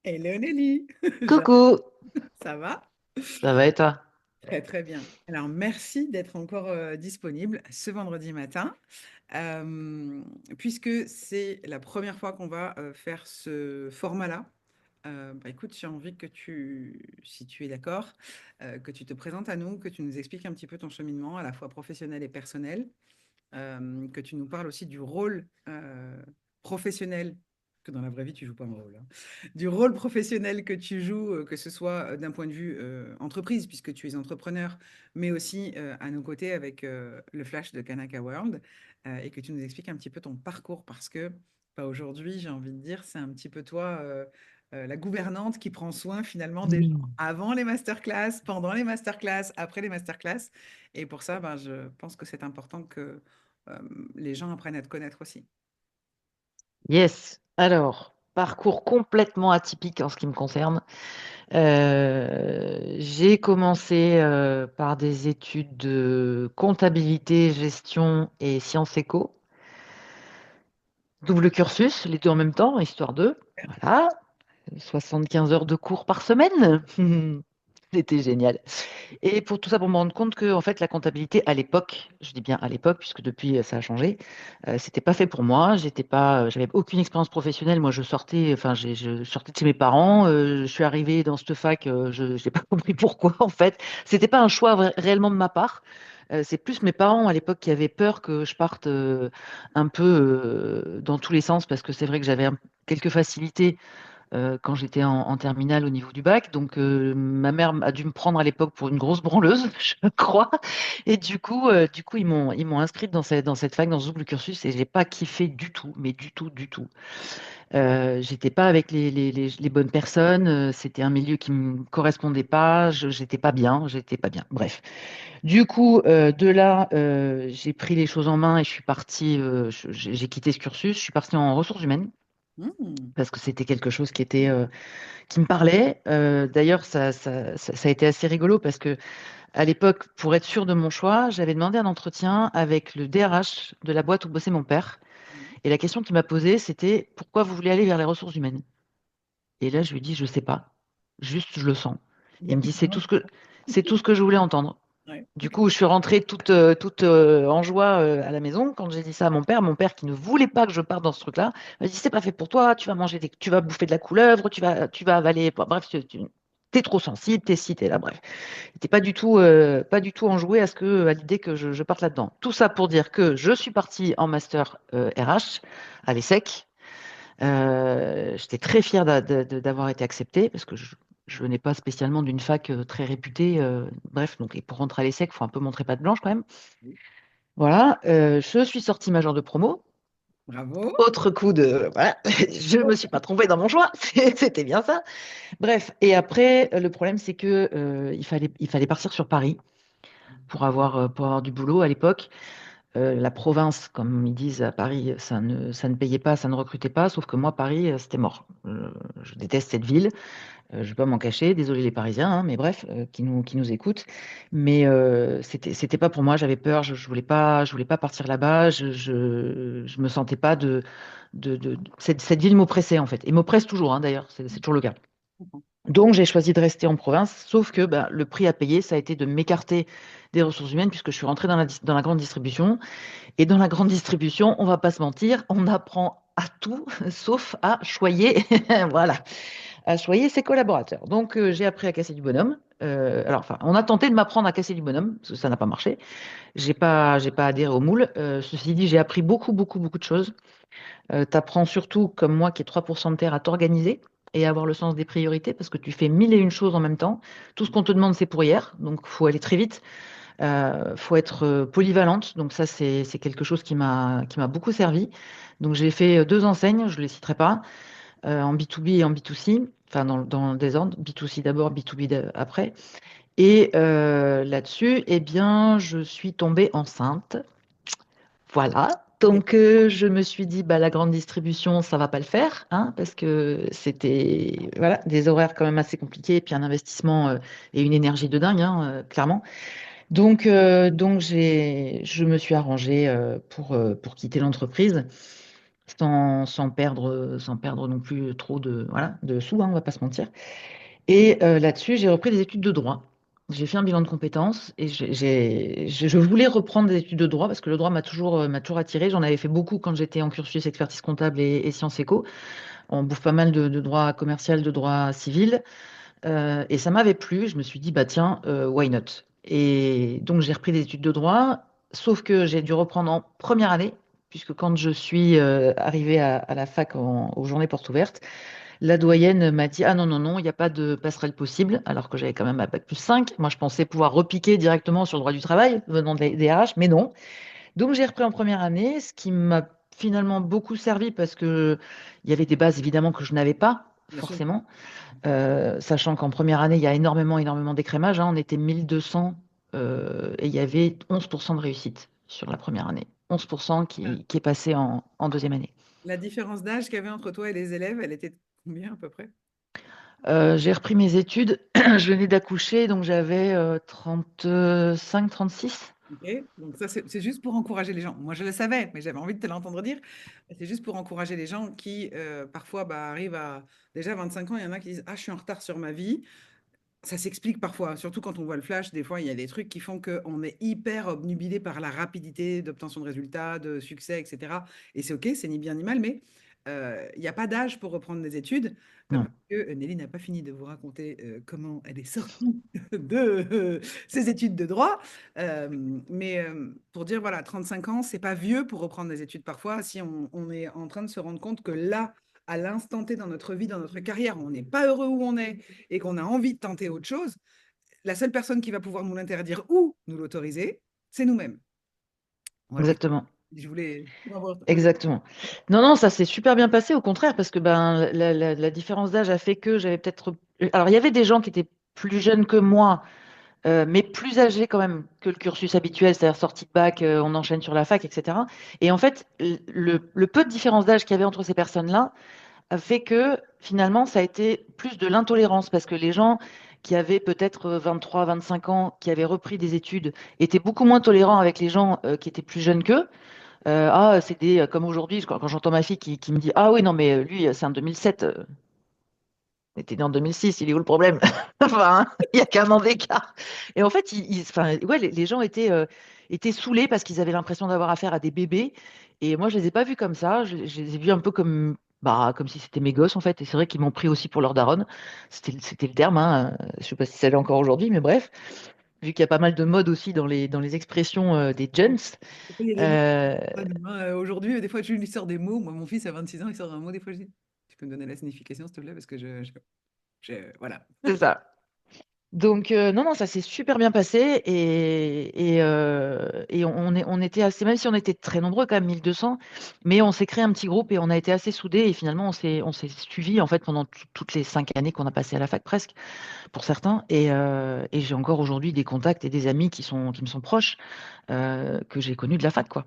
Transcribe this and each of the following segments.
Hello Nelly, Coucou, ça va? ça va et toi? Très très bien. Alors merci d'être encore disponible ce vendredi matin, euh, puisque c'est la première fois qu'on va faire ce format-là. Écoute, j'ai envie que si tu es d'accord, que tu te présentes à nous, que tu nous expliques un petit peu ton cheminement, à la fois professionnel et personnel, que tu nous parles aussi du rôle professionnel, que dans la vraie vie, tu joues pas un rôle, hein, du rôle professionnel que tu joues, que ce soit d'un point de vue entreprise, puisque tu es entrepreneur, mais aussi à nos côtés avec le Flash de Kanaka World, et que tu nous expliques un petit peu ton parcours, parce que aujourd'hui, j'ai envie de dire, c'est un petit peu toi, la gouvernante qui prend soin finalement des gens Hmm. avant les masterclass, pendant les masterclass, après les masterclass. Et pour ça, je pense que c'est important que euh, les gens apprennent à te connaître aussi. Yes. Alors, parcours complètement atypique en ce qui me concerne. J'ai commencé par des études de comptabilité, gestion et sciences éco. Double cursus, les deux en même temps, histoire de. Voilà. 75 heures de cours par semaine. C'était génial. Et pour tout ça, pour me rendre compte que en fait, la comptabilité à l'époque, je dis bien à l'époque, puisque depuis ça a changé, c'était pas fait pour moi. J'étais pas, j'avais aucune expérience professionnelle. Moi, je sortais, enfin, je sortais de chez mes parents. Je suis arrivée dans cette fac. Je n'ai pas compris pourquoi. En fait, c'était pas un choix réellement de ma part. C'est plus mes parents à l'époque qui avaient peur que je parte un peu dans tous les sens parce que c'est vrai que j'avais quelques facilités quand j'étais en terminale au niveau du bac. Donc, ma mère a dû me prendre à l'époque pour une grosse branleuse, je crois. Et du coup, ils m'ont inscrite dans cette fac, dans ce double cursus, et j'ai pas kiffé du tout, mais du tout, du tout. J'étais pas avec les bonnes personnes. C'était un milieu qui me correspondait pas. J'étais pas bien. J'étais pas bien. Bref. Du coup, de là, j'ai pris les choses en main et je suis partie. J'ai quitté ce cursus. Je suis partie en ressources humaines Hmm. parce que c'était quelque chose qui me parlait. D'ailleurs, ça a été assez rigolo parce que à l'époque, pour être sûr de mon choix, j'avais demandé un entretien avec le DRH de la boîte où bossait mon père. Et la question qu'il m'a posée, c'était pourquoi vous voulez aller vers les ressources humaines? Et là, je lui dis, je sais pas. Juste, je le sens. Il me dit, c'est tout ce que je voulais entendre. Ouais. Du coup, je suis rentrée toute en joie à la maison. Quand j'ai dit ça à mon père qui ne voulait pas que je parte dans ce truc-là, m'a dit, c'est pas fait pour toi, tu vas manger tu vas bouffer de la couleuvre, tu vas avaler, bref, t'es trop sensible, t'es ci, t'es là, bref. Il n'était pas du tout enjoué à l'idée que je parte là-dedans. Tout ça pour dire que je suis partie en master RH à l'ESSEC. J'étais très fière d'avoir été acceptée parce que je venais pas spécialement d'une fac très réputée. Bref, donc, et pour rentrer à l'ESSEC, il faut un peu montrer patte blanche quand même. Voilà, je suis sortie majeure de promo. Bravo. Autre coup de... Voilà, je me suis pas trompée dans mon choix, c'était bien ça. Bref, et après, le problème, c'est que il fallait partir sur Paris pour avoir du boulot à l'époque. La province, comme ils disent à Paris, ça ne payait pas, ça ne recrutait pas, sauf que moi, Paris, c'était mort. Je déteste cette ville. Je ne vais pas m'en cacher, désolé les Parisiens, hein, mais bref, qui nous écoutent. Mais c'était pas pour moi, j'avais peur, je voulais pas partir là-bas, je me sentais pas cette ville m'oppressait en fait, et m'oppresse toujours, hein, d'ailleurs, c'est toujours le cas. Donc j'ai choisi de rester en province, sauf que ben, le prix à payer, ça a été de m'écarter des ressources humaines puisque je suis rentrée dans la grande distribution. Et dans la grande distribution, on va pas se mentir, on apprend à tout sauf à choyer. Voilà, à choyer ses collaborateurs. Donc, j'ai appris à casser du bonhomme. Alors, enfin, on a tenté de m'apprendre à casser du bonhomme, parce que ça n'a pas marché. J'ai pas adhéré au moule. Ceci dit, j'ai appris beaucoup, beaucoup, beaucoup de choses. Tu apprends surtout, comme moi, qui est 3% de terre, à t'organiser et à avoir le sens des priorités, parce que tu fais mille et une choses en même temps. Tout ce qu'on te demande, c'est pour hier, donc faut aller très vite. Faut être polyvalente, donc ça, c'est quelque chose qui m'a beaucoup servi. Donc, j'ai fait deux enseignes, je ne les citerai pas, en B2B et en B2C, enfin dans le désordre, B2C d'abord, B2B après. Et là-dessus, eh bien, je suis tombée enceinte. Voilà. Donc, je me suis dit, bah, la grande distribution, ça va pas le faire, hein, parce que c'était voilà, des horaires quand même assez compliqués, et puis un investissement et une énergie de dingue, hein, clairement. Donc je me suis arrangée pour quitter l'entreprise. sans perdre non plus trop voilà, de sous, hein, on va pas se mentir. Et là-dessus, j'ai repris des études de droit. J'ai fait un bilan de compétences et je voulais reprendre des études de droit parce que le droit m'a toujours attiré. J'en avais fait beaucoup quand j'étais en cursus expertise comptable et sciences éco. On bouffe pas mal de droit commercial, de droit civil. Et ça m'avait plu. Je me suis dit, bah tiens, why not? Et donc, j'ai repris des études de droit, sauf que j'ai dû reprendre en première année, puisque quand je suis arrivée à la fac aux journées portes ouvertes, la doyenne m'a dit, ah non, non, non, il n'y a pas de passerelle possible, alors que j'avais quand même un bac plus 5. Moi, je pensais pouvoir repiquer directement sur le droit du travail, venant des RH, mais non. Donc, j'ai repris en première année, ce qui m'a finalement beaucoup servi parce que il y avait des bases évidemment que je n'avais pas, Bien sûr. forcément. Sachant qu'en première année, il y a énormément, énormément d'écrémage, hein. On était 1200 et il y avait 11% de réussite sur la première année. 11% qui est passé en deuxième année. La différence d'âge qu'il y avait entre toi et les élèves, elle était de combien à peu près? J'ai repris mes études, je venais d'accoucher, donc j'avais 35, 36. Ok. Donc ça, c'est juste pour encourager les gens. Moi, je le savais, mais j'avais envie de te l'entendre dire. C'est juste pour encourager les gens qui, parfois, bah, arrivent à déjà 25 ans. Il y en a qui disent, ah, je suis en retard sur ma vie. Ça s'explique parfois, surtout quand on voit le flash, des fois, il y a des trucs qui font qu'on est hyper obnubilé par la rapidité d'obtention de résultats, de succès, etc. Et c'est OK, c'est ni bien ni mal, mais il n'y a pas d'âge pour reprendre des études, parce Non, que Nelly n'a pas fini de vous raconter comment elle est sortie de ses études de droit. Mais pour dire, voilà, 35 ans, c'est pas vieux pour reprendre des études parfois, si on est en train de se rendre compte que là, à l'instant T dans notre vie, dans notre carrière, on n'est pas heureux où on est et qu'on a envie de tenter autre chose, la seule personne qui va pouvoir nous l'interdire ou nous l'autoriser, c'est nous-mêmes. Voilà, exactement. je voulais redire. Exactement. Non, non, ça s'est super bien passé, au contraire, parce que ben, la différence d'âge a fait que j'avais peut-être. Alors, il y avait des gens qui étaient plus jeunes que moi, mais plus âgés quand même que le cursus habituel, c'est-à-dire sortie de bac, on enchaîne sur la fac, etc. Et en fait, le peu de différence d'âge qu'il y avait entre ces personnes-là a fait que finalement, ça a été plus de l'intolérance, parce que les gens qui avaient peut-être 23, 25 ans, qui avaient repris des études, étaient beaucoup moins tolérants avec les gens qui étaient plus jeunes qu'eux. C'est comme aujourd'hui, quand j'entends ma fille qui me dit, ah oui, non, mais lui, c'est un 2007. Il était né en 2006, il est où le problème? Enfin, hein, il n'y a qu'un an d'écart. Et en fait, enfin, ouais, les gens étaient saoulés parce qu'ils avaient l'impression d'avoir affaire à des bébés. Et moi, je les ai pas vus comme ça. Je les ai vus un peu comme si c'était mes gosses, en fait. Et c'est vrai qu'ils m'ont pris aussi pour leur daronne. C'était le terme, hein. Je sais pas si ça l'est encore aujourd'hui, mais bref. Vu qu'il y a pas mal de modes aussi dans les expressions des gens. Il y a des mots. Euh, Aujourd'hui, des fois, je lui sors des mots. Moi, mon fils a 26 ans, il sort un mot. Des fois, je dis, tu peux me donner la signification, s'il te plaît, parce que voilà. c'est ça. Donc, non, non, ça s'est super bien passé et on était assez, même si on était très nombreux, quand même 1200, mais on s'est créé un petit groupe et on a été assez soudés et finalement on s'est suivis en fait pendant toutes les 5 années qu'on a passées à la fac presque, pour certains. Et j'ai encore aujourd'hui des contacts et des amis qui me sont proches, que j'ai connus de la fac, quoi.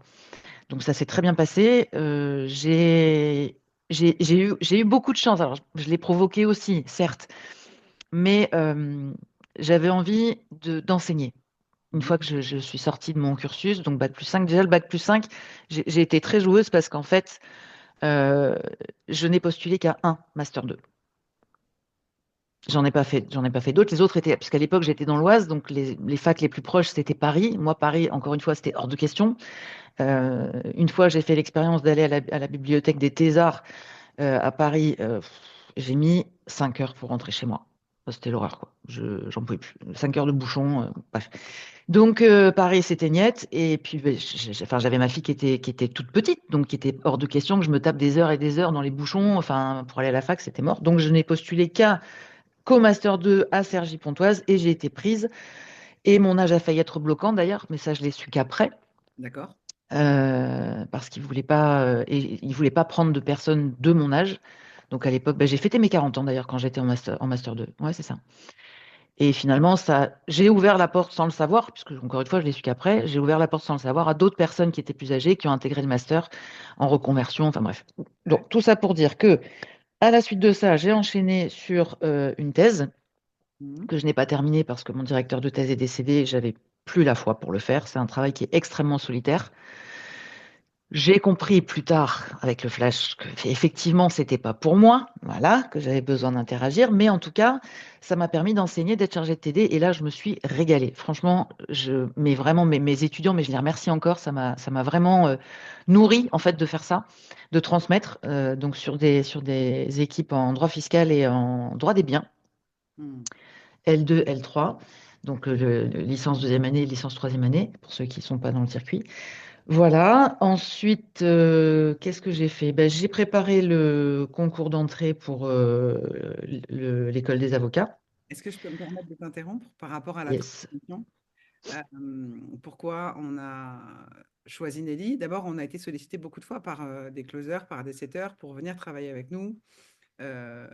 Donc ça s'est très bien passé. J'ai eu beaucoup de chance. Alors, je l'ai provoqué aussi, certes, mais j'avais envie d'enseigner. Une Mhm. fois que je suis sortie de mon cursus, donc bac plus 5, déjà le bac plus 5, j'ai été très joueuse parce qu'en fait, euh, je n'ai postulé qu'à un master 2. J'en ai pas fait d'autres. Les autres étaient, puisqu'à l'époque j'étais dans l'Oise, donc les facs les plus proches c'était Paris. Moi, Paris, encore une fois, c'était hors de question. Une fois, j'ai fait l'expérience d'aller à la bibliothèque des Thésards à Paris. J'ai mis 5 heures pour rentrer chez moi. C'était l'horreur, quoi. J'en pouvais plus. 5 heures de bouchon, bref. Donc, Paris, c'était niette. Et puis, ben, enfin, j'avais ma fille qui était toute petite, donc qui était hors de question que je me tape des heures et des heures dans les bouchons. Enfin, pour aller à la fac, c'était mort. Donc, je n'ai postulé qu'au Master 2 à Cergy-Pontoise et j'ai été prise. Et mon âge a failli être bloquant d'ailleurs, mais ça, je l'ai su qu'après. D'accord. Parce qu'il voulait pas, et il voulait pas prendre de personnes de mon âge. Donc à l'époque, ben, j'ai fêté mes 40 ans d'ailleurs quand j'étais en master 2. Ouais, c'est ça. Et finalement, j'ai ouvert la porte sans le savoir, puisque encore une fois, je l'ai su qu'après, j'ai ouvert la porte sans le savoir à d'autres personnes qui étaient plus âgées, qui ont intégré le master en reconversion, enfin bref. Ouais. Donc tout ça pour dire que, à la suite de ça, j'ai enchaîné sur une thèse Mhm. que je n'ai pas terminée parce que mon directeur de thèse est décédé, j'avais plus la foi pour le faire. C'est un travail qui est extrêmement solitaire. J'ai compris plus tard avec le flash que effectivement c'était pas pour moi, voilà, que j'avais besoin d'interagir, mais en tout cas, ça m'a permis d'enseigner, d'être chargée de TD, et là je me suis régalée. Franchement, mais vraiment mes étudiants, mais je les remercie encore, ça m'a vraiment nourri en fait de faire ça, de transmettre donc sur des équipes en droit fiscal et en droit des biens, Hmm. L2, L3. Donc licence deuxième année, licence troisième année, pour ceux qui ne sont pas dans le circuit. Voilà. Ensuite, qu'est-ce que j'ai fait? Ben, j'ai préparé le concours d'entrée pour l'école des avocats. Est-ce que je peux me permettre de t'interrompre par rapport à la Yes. transmission? Pourquoi on a choisi Nelly? D'abord, on a été sollicité beaucoup de fois par des closers, par des setters pour venir travailler avec nous. Euh,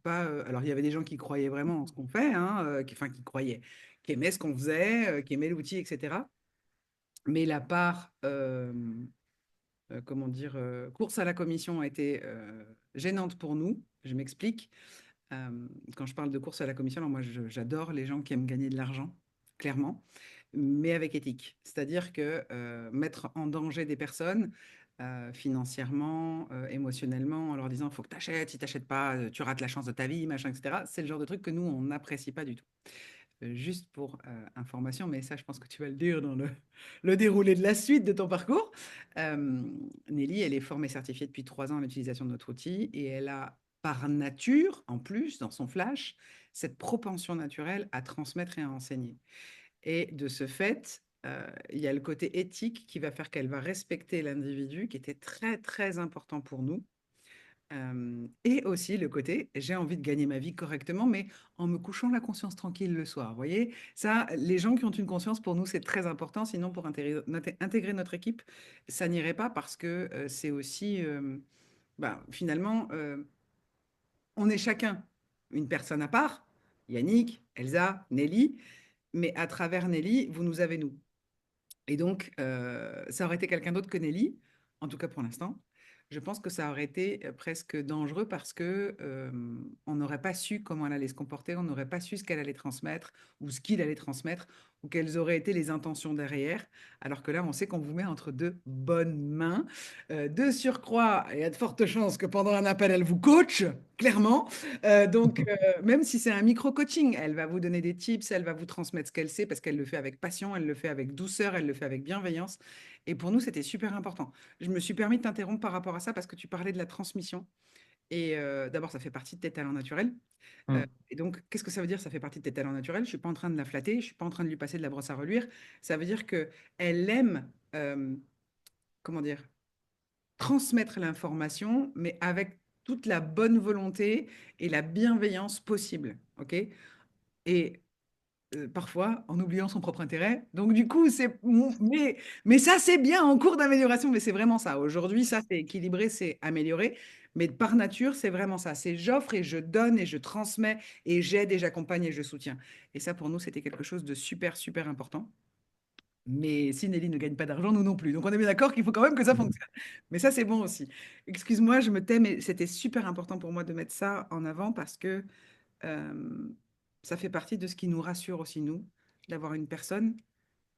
alors, il y avait des gens qui croyaient vraiment en ce qu'on fait, hein, enfin, qui croyaient, qui aimaient ce qu'on faisait, qui aimaient l'outil, etc. Mais la part, comment dire, course à la commission a été gênante pour nous. Je m'explique. Quand je parle de course à la commission, alors moi, j'adore les gens qui aiment gagner de l'argent, clairement, mais avec éthique. C'est-à-dire que mettre en danger des personnes financièrement, émotionnellement, en leur disant, il faut que tu achètes, si tu n'achètes pas, tu rates la chance de ta vie, machin, etc. C'est le genre de truc que nous, on n'apprécie pas du tout. Juste pour information, mais ça, je pense que tu vas le dire dans le déroulé de la suite de ton parcours. Euh, Nelly, elle est formée certifiée depuis 3 ans à l'utilisation de notre outil et elle a par nature, en plus, dans son flash, cette propension naturelle à transmettre et à enseigner. Et de ce fait, il y a le côté éthique qui va faire qu'elle va respecter l'individu, qui était très, très important pour nous. Et aussi le côté, j'ai envie de gagner ma vie correctement, mais en me couchant la conscience tranquille le soir. Vous voyez, ça, les gens qui ont une conscience, pour nous, c'est très important. Sinon, pour intégrer notre équipe, ça n'irait pas parce que c'est aussi, finalement, on est chacun une personne à part. Yannick, Elsa, Nelly, mais à travers Nelly, vous nous avez nous. Et donc, ça aurait été quelqu'un d'autre que Nelly, en tout cas pour l'instant. Je pense que ça aurait été presque dangereux parce que on n'aurait pas su comment elle allait se comporter, on n'aurait pas su ce qu'elle allait transmettre ou ce qu'il allait transmettre ou quelles auraient été les intentions derrière. Alors que là, on sait qu'on vous met entre deux bonnes mains. De surcroît, il y a de fortes chances que pendant un appel, elle vous coach, clairement. Même si c'est un micro-coaching, elle va vous donner des tips, elle va vous transmettre ce qu'elle sait parce qu'elle le fait avec passion, elle le fait avec douceur, elle le fait avec bienveillance. Et pour nous, c'était super important. Je me suis permis de t'interrompre par rapport à ça parce que tu parlais de la transmission. Et d'abord, ça fait partie de tes talents naturels. Mm. Et donc, qu'est-ce que ça veut dire, ça fait partie de tes talents naturels? Je suis pas en train de la flatter, je suis pas en train de lui passer de la brosse à reluire. Ça veut dire que elle aime, comment dire, transmettre l'information, mais avec toute la bonne volonté et la bienveillance possible. OK? Et parfois en oubliant son propre intérêt. Donc du coup, mais ça, c'est bien en cours d'amélioration, mais c'est vraiment ça. Aujourd'hui, ça, c'est équilibré, c'est amélioré. Mais par nature, c'est vraiment ça. C'est j'offre et je donne et je transmets et j'aide et j'accompagne et je soutiens. Et ça, pour nous, c'était quelque chose de super, super important. Mais si Nelly ne gagne pas d'argent, nous non plus. Donc on est bien d'accord qu'il faut quand même que ça fonctionne. Mais ça, c'est bon aussi. Excuse-moi, je me tais, mais c'était super important pour moi de mettre ça en avant parce que euh, ça fait partie de ce qui nous rassure aussi, nous, d'avoir une personne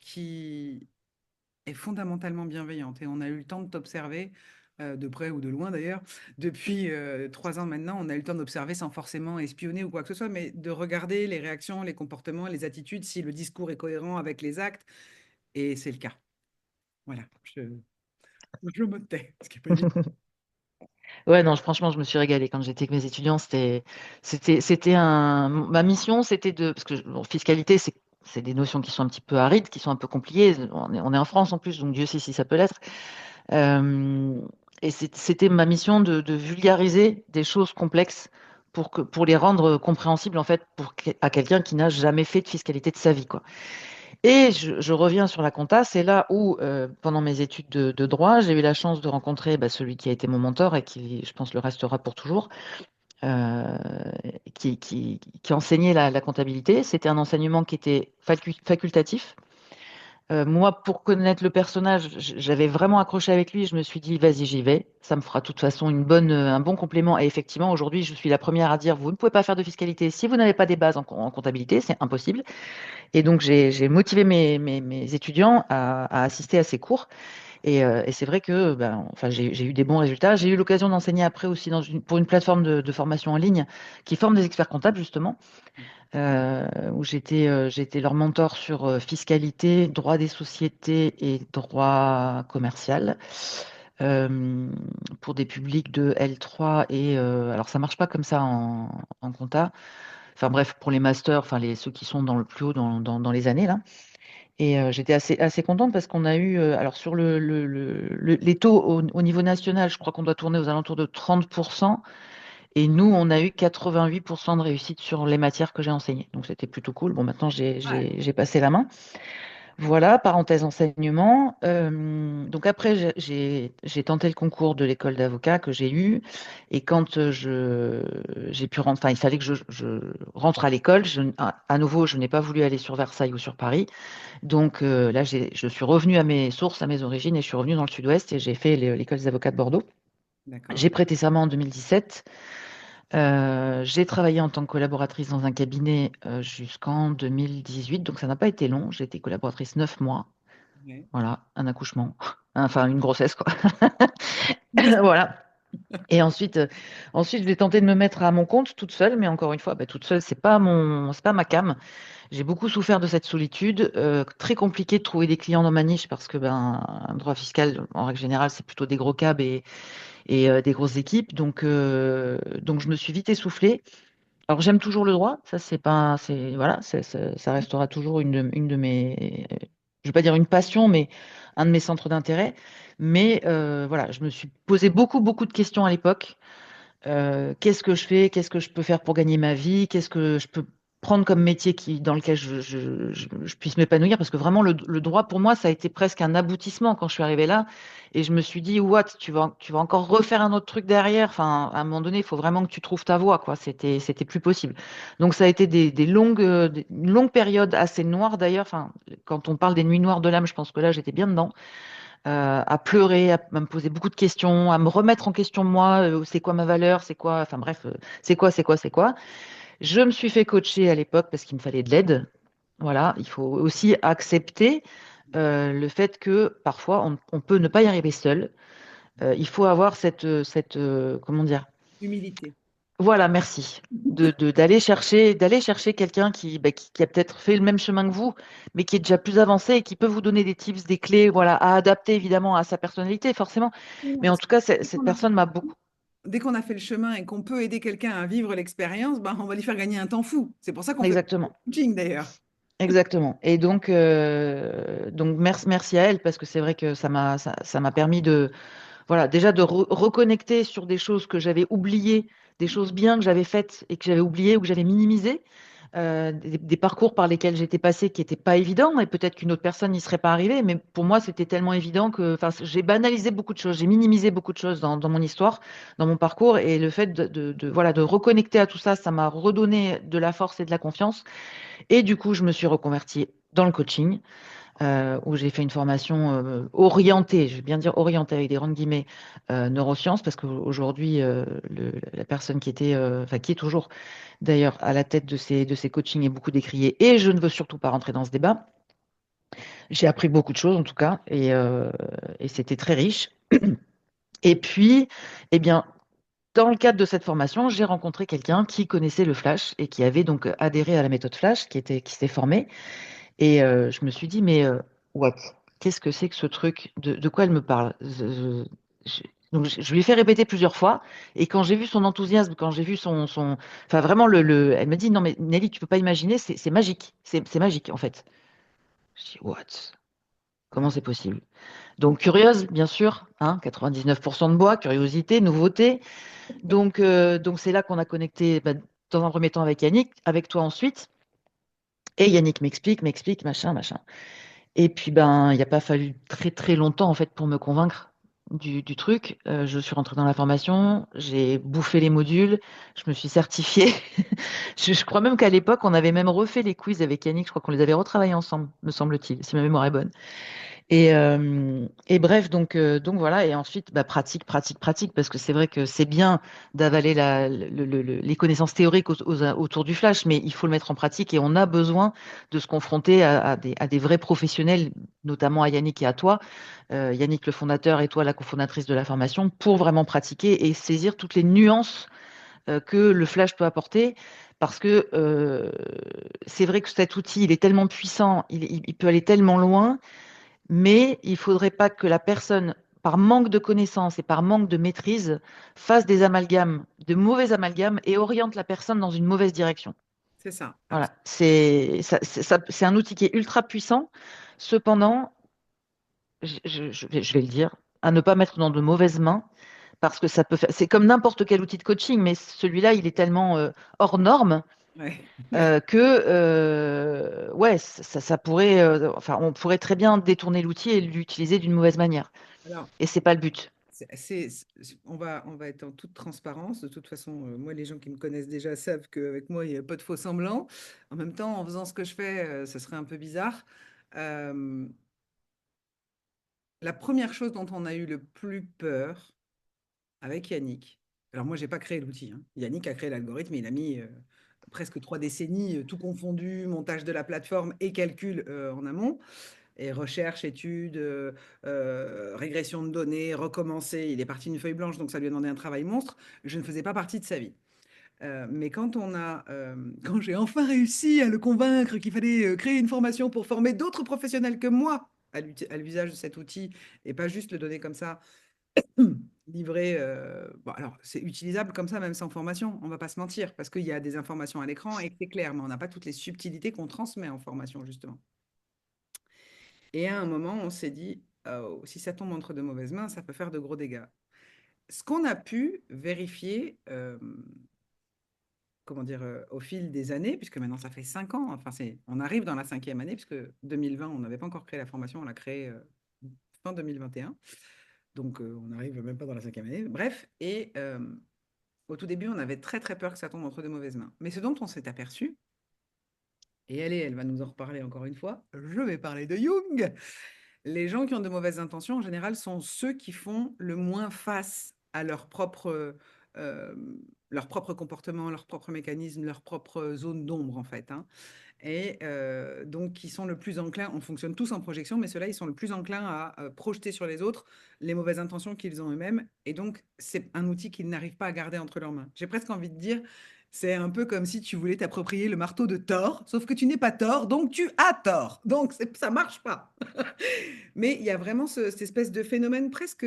qui est fondamentalement bienveillante. Et on a eu le temps de t'observer, de près ou de loin d'ailleurs, depuis 3 ans maintenant, on a eu le temps d'observer sans forcément espionner ou quoi que ce soit, mais de regarder les réactions, les comportements, les attitudes, si le discours est cohérent avec les actes. Et c'est le cas. Voilà, je me tais, ce qui n'est pas évident. Ouais, non, franchement, je me suis régalée quand j'étais avec mes étudiants. Ma mission, c'était parce que bon, fiscalité, c'est des notions qui sont un petit peu arides, qui sont un peu compliquées. On est en France en plus, donc Dieu sait si ça peut l'être. Euh, et c'était ma mission de vulgariser des choses complexes pour les rendre compréhensibles en fait à quelqu'un qui n'a jamais fait de fiscalité de sa vie, quoi. Et je reviens sur la compta, c'est là où, pendant mes études de droit, j'ai eu la chance de rencontrer celui qui a été mon mentor et qui, je pense, le restera pour toujours, euh, qui enseignait la comptabilité. C'était un enseignement qui était facultatif. Moi, pour connaître le personnage, j'avais vraiment accroché avec lui. Je me suis dit, vas-y, j'y vais. Ça me fera de toute façon un bon complément. Et effectivement, aujourd'hui, je suis la première à dire, vous ne pouvez pas faire de fiscalité si vous n'avez pas des bases en comptabilité. C'est impossible. Et donc, j'ai motivé mes étudiants à assister à ces cours. Et c'est vrai que ben, enfin, j'ai eu des bons résultats. J'ai eu l'occasion d'enseigner après aussi pour une plateforme de formation en ligne qui forme des experts comptables, justement, où j'étais leur mentor sur fiscalité, droit des sociétés et droit commercial. euh, pour des publics de L3 alors ça marche pas comme ça en compta. Enfin bref, pour les masters, enfin ceux qui sont dans le plus haut dans les années là. Et j'étais assez contente parce qu'on a eu, alors sur les taux au niveau national, je crois qu'on doit tourner aux alentours de 30%. Et nous, on a eu 88% de réussite sur les matières que j'ai enseignées. Donc c'était plutôt cool. Bon, maintenant, Ouais, j'ai passé la main. Voilà, parenthèse enseignement. Donc après, j'ai tenté le concours de l'école d'avocat que j'ai eu. Et quand j'ai pu rentrer, enfin, il fallait que je rentre à l'école. À nouveau, je n'ai pas voulu aller sur Versailles ou sur Paris. Donc là, je suis revenue à mes sources, à mes origines, et je suis revenue dans le sud-ouest et j'ai fait l'école des avocats de Bordeaux. d'accord. J'ai prêté serment en 2017. J'ai travaillé en tant que collaboratrice dans un cabinet jusqu'en 2018, donc ça n'a pas été long. J'ai été collaboratrice 9 mois. Ouais. Voilà, un accouchement, enfin une grossesse, quoi. Merci. Voilà. Et ensuite, je vais tenter de me mettre à mon compte toute seule, mais encore une fois, bah, toute seule, c'est pas ma came. J'ai beaucoup souffert de cette solitude. Très compliqué de trouver des clients dans ma niche parce que ben, un droit fiscal, en règle générale, c'est plutôt des gros cabs et des grosses équipes. Donc, je me suis vite essoufflée. Alors, j'aime toujours le droit. Ça, c'est pas, c'est, voilà, ça restera toujours une de mes, je vais pas dire une passion, mais un de mes centres d'intérêt. Mais voilà, je me suis posé beaucoup de questions à l'époque. Qu'est-ce que je fais? Qu'est-ce que je peux faire pour gagner ma vie? Qu'est-ce que je peux prendre comme métier dans lequel je puisse m'épanouir? Parce que vraiment, le droit, pour moi, ça a été presque un aboutissement quand je suis arrivée là. Et je me suis dit, what, tu vas encore refaire un autre truc derrière? Enfin, à un moment donné, il faut vraiment que tu trouves ta voie, quoi. C'était plus possible. Donc, ça a été une longue période assez noire d'ailleurs. Enfin, quand on parle des nuits noires de l'âme, je pense que là, j'étais bien dedans à pleurer, à me poser beaucoup de questions, à me remettre en question moi, c'est quoi ma valeur, c'est quoi, enfin bref, c'est quoi. Je me suis fait coacher à l'époque parce qu'il me fallait de l'aide. Voilà, il faut aussi accepter le fait que parfois on peut ne pas y arriver seul. Il faut avoir comment dire, Humilité. voilà, merci. D'aller chercher quelqu'un qui a peut-être fait le même chemin que vous, mais qui est déjà plus avancé et qui peut vous donner des tips, des clés, voilà, à adapter évidemment à sa personnalité, forcément. Mais en Parce tout que cas, dès cette qu'on a fait personne m'a beaucoup. dès qu'on a fait le chemin et qu'on peut aider quelqu'un à vivre l'expérience, ben, on va lui faire gagner un temps fou. C'est pour ça qu'on fait du Exactement. coaching d'ailleurs. Exactement. Et donc merci à elle parce que c'est vrai que ça m'a permis voilà, déjà de reconnecter sur des choses que j'avais oubliées, des choses bien que j'avais faites et que j'avais oubliées ou que j'avais minimisées, des parcours par lesquels j'étais passée qui n'étaient pas évidents et peut-être qu'une autre personne n'y serait pas arrivée, mais pour moi c'était tellement évident que, enfin, j'ai banalisé beaucoup de choses, j'ai minimisé beaucoup de choses dans mon histoire, dans mon parcours et le fait voilà, de reconnecter à tout ça, ça m'a redonné de la force et de la confiance et du coup je me suis reconvertie dans le coaching où j'ai fait une formation orientée, je vais bien dire orientée avec des grandes guillemets, neurosciences, parce qu'aujourd'hui, la personne qui était, enfin qui est toujours d'ailleurs à la tête de ces coachings est beaucoup décriée, et je ne veux surtout pas rentrer dans ce débat. J'ai appris beaucoup de choses en tout cas, et c'était très riche. Et puis, eh bien, dans le cadre de cette formation, j'ai rencontré quelqu'un qui connaissait le Flash et qui avait donc adhéré à la méthode Flash, qui s'était formé. Et je me suis dit, mais what? Qu'est-ce que c'est que ce truc? De quoi elle me parle? Je- donc je lui ai fait répéter plusieurs fois. Et quand j'ai vu son enthousiasme, quand j'ai vu enfin vraiment elle me dit, non mais Nelly, tu peux pas imaginer, c'est magique. C'est magique en fait. Je dis, what? Comment c'est possible? Donc curieuse, bien sûr, hein, 99% de bois, curiosité, nouveauté. Donc c'est là qu'on a connecté, bah, dans un premier temps avec Yannick, avec toi ensuite. Et Yannick m'explique, machin, machin. Et puis, ben, il n'y a pas fallu très très longtemps en fait pour me convaincre du truc. Je suis rentrée dans la formation, j'ai bouffé les modules, je me suis certifiée. Je crois même qu'à l'époque, on avait même refait les quiz avec Yannick. Je crois qu'on les avait retravaillés ensemble, me semble-t-il, si ma mémoire est bonne. Et bref, donc voilà. Et ensuite, bah, pratique, pratique, pratique, parce que c'est vrai que c'est bien d'avaler les connaissances théoriques autour du flash, mais il faut le mettre en pratique et on a besoin de se confronter à des vrais professionnels, notamment à Yannick et à toi, Yannick le fondateur et toi la cofondatrice de la formation, pour vraiment pratiquer et saisir toutes les nuances que le flash peut apporter. Parce que c'est vrai que cet outil, il est tellement puissant, il peut aller tellement loin, mais il ne faudrait pas que la personne, par manque de connaissances et par manque de maîtrise, fasse des amalgames, de mauvais amalgames et oriente la personne dans une mauvaise direction. C'est ça, Voilà, c'est un outil qui est ultra puissant. Cependant, je vais le dire, à ne pas mettre dans de mauvaises mains, parce que ça peut faire. C'est comme n'importe quel outil de coaching, mais celui-là, il est tellement hors norme ouais. ouais, ça pourrait. Enfin, on pourrait très bien détourner l'outil et l'utiliser d'une mauvaise manière. Alors, Et c'est pas le but. on va être en toute transparence. De toute façon, moi, les gens qui me connaissent déjà savent qu'avec moi, il n'y a pas de faux semblants. En même temps, en faisant ce que je fais, ce serait un peu bizarre. Euh, la première chose dont on a eu le plus peur avec Yannick, alors moi, j'ai pas créé l'outil, hein. Yannick a créé l'algorithme, il a mis presque 3 décennies, tout confondu, montage de la plateforme et calcul en amont. Et recherche, études, régression de données, recommencer. Il est parti d'une feuille blanche, donc ça lui a demandé un travail monstre. Je ne faisais pas partie de sa vie. Mais quand j'ai enfin réussi à le convaincre qu'il fallait créer une formation pour former d'autres professionnels que moi à l'usage de cet outil et pas juste le donner comme ça, livré. Bon, alors, c'est utilisable comme ça, même sans formation, on va pas se mentir, parce qu'il y a des informations à l'écran et que c'est clair, mais on n'a pas toutes les subtilités qu'on transmet en formation, justement. Et à un moment, on s'est dit, oh, si ça tombe entre de mauvaises mains, ça peut faire de gros dégâts. Ce qu'on a pu vérifier, comment dire, au fil des années, puisque maintenant ça fait 5 ans, enfin on arrive dans la cinquième année, puisque 2020, on n'avait pas encore créé la formation, on l'a créée fin 2021, donc on n'arrive même pas dans la cinquième année. Bref, et au tout début, on avait très très peur que ça tombe entre de mauvaises mains. Mais ce dont on s'est aperçu, et elle va nous en reparler encore une fois, je vais parler de Jung. Les gens qui ont de mauvaises intentions, en général, sont ceux qui font le moins face à euh, leur propre comportement, leur propre mécanisme, leur propre zone d'ombre, en fait, hein. Et donc, qui sont le plus enclins, on fonctionne tous en projection, mais ceux-là, ils sont le plus enclins à projeter sur les autres les mauvaises intentions qu'ils ont eux-mêmes. Et donc, c'est un outil qu'ils n'arrivent pas à garder entre leurs mains. J'ai presque envie de dire, c'est un peu comme si tu voulais t'approprier le marteau de Thor, sauf que tu n'es pas Thor, donc tu as tort. Donc, ça marche pas. Mais il y a vraiment cette espèce de phénomène presque,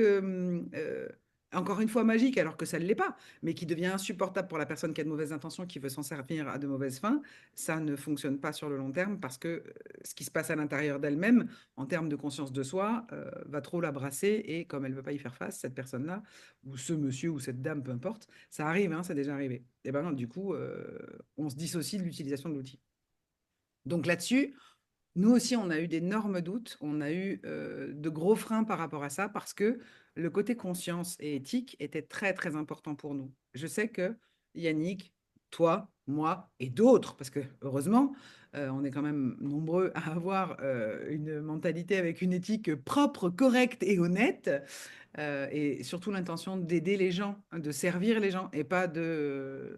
encore une fois, magique, alors que ça ne l'est pas, mais qui devient insupportable pour la personne qui a de mauvaises intentions, qui veut s'en servir à de mauvaises fins. Ça ne fonctionne pas sur le long terme parce que ce qui se passe à l'intérieur d'elle-même, en termes de conscience de soi, va trop la brasser. Et comme elle ne veut pas y faire face, cette personne-là, ou ce monsieur ou cette dame, peu importe, ça arrive, hein, c'est déjà arrivé. Et ben, du coup, on se dissocie de l'utilisation de l'outil. Donc là-dessus, nous aussi, on a eu d'énormes doutes, on a eu de gros freins par rapport à ça parce que le côté conscience et éthique était très, très important pour nous. Je sais que Yannick, toi, moi et d'autres, parce que heureusement, on est quand même nombreux à avoir une mentalité avec une éthique propre, correcte et honnête, et surtout l'intention d'aider les gens, hein, de servir les gens et pas de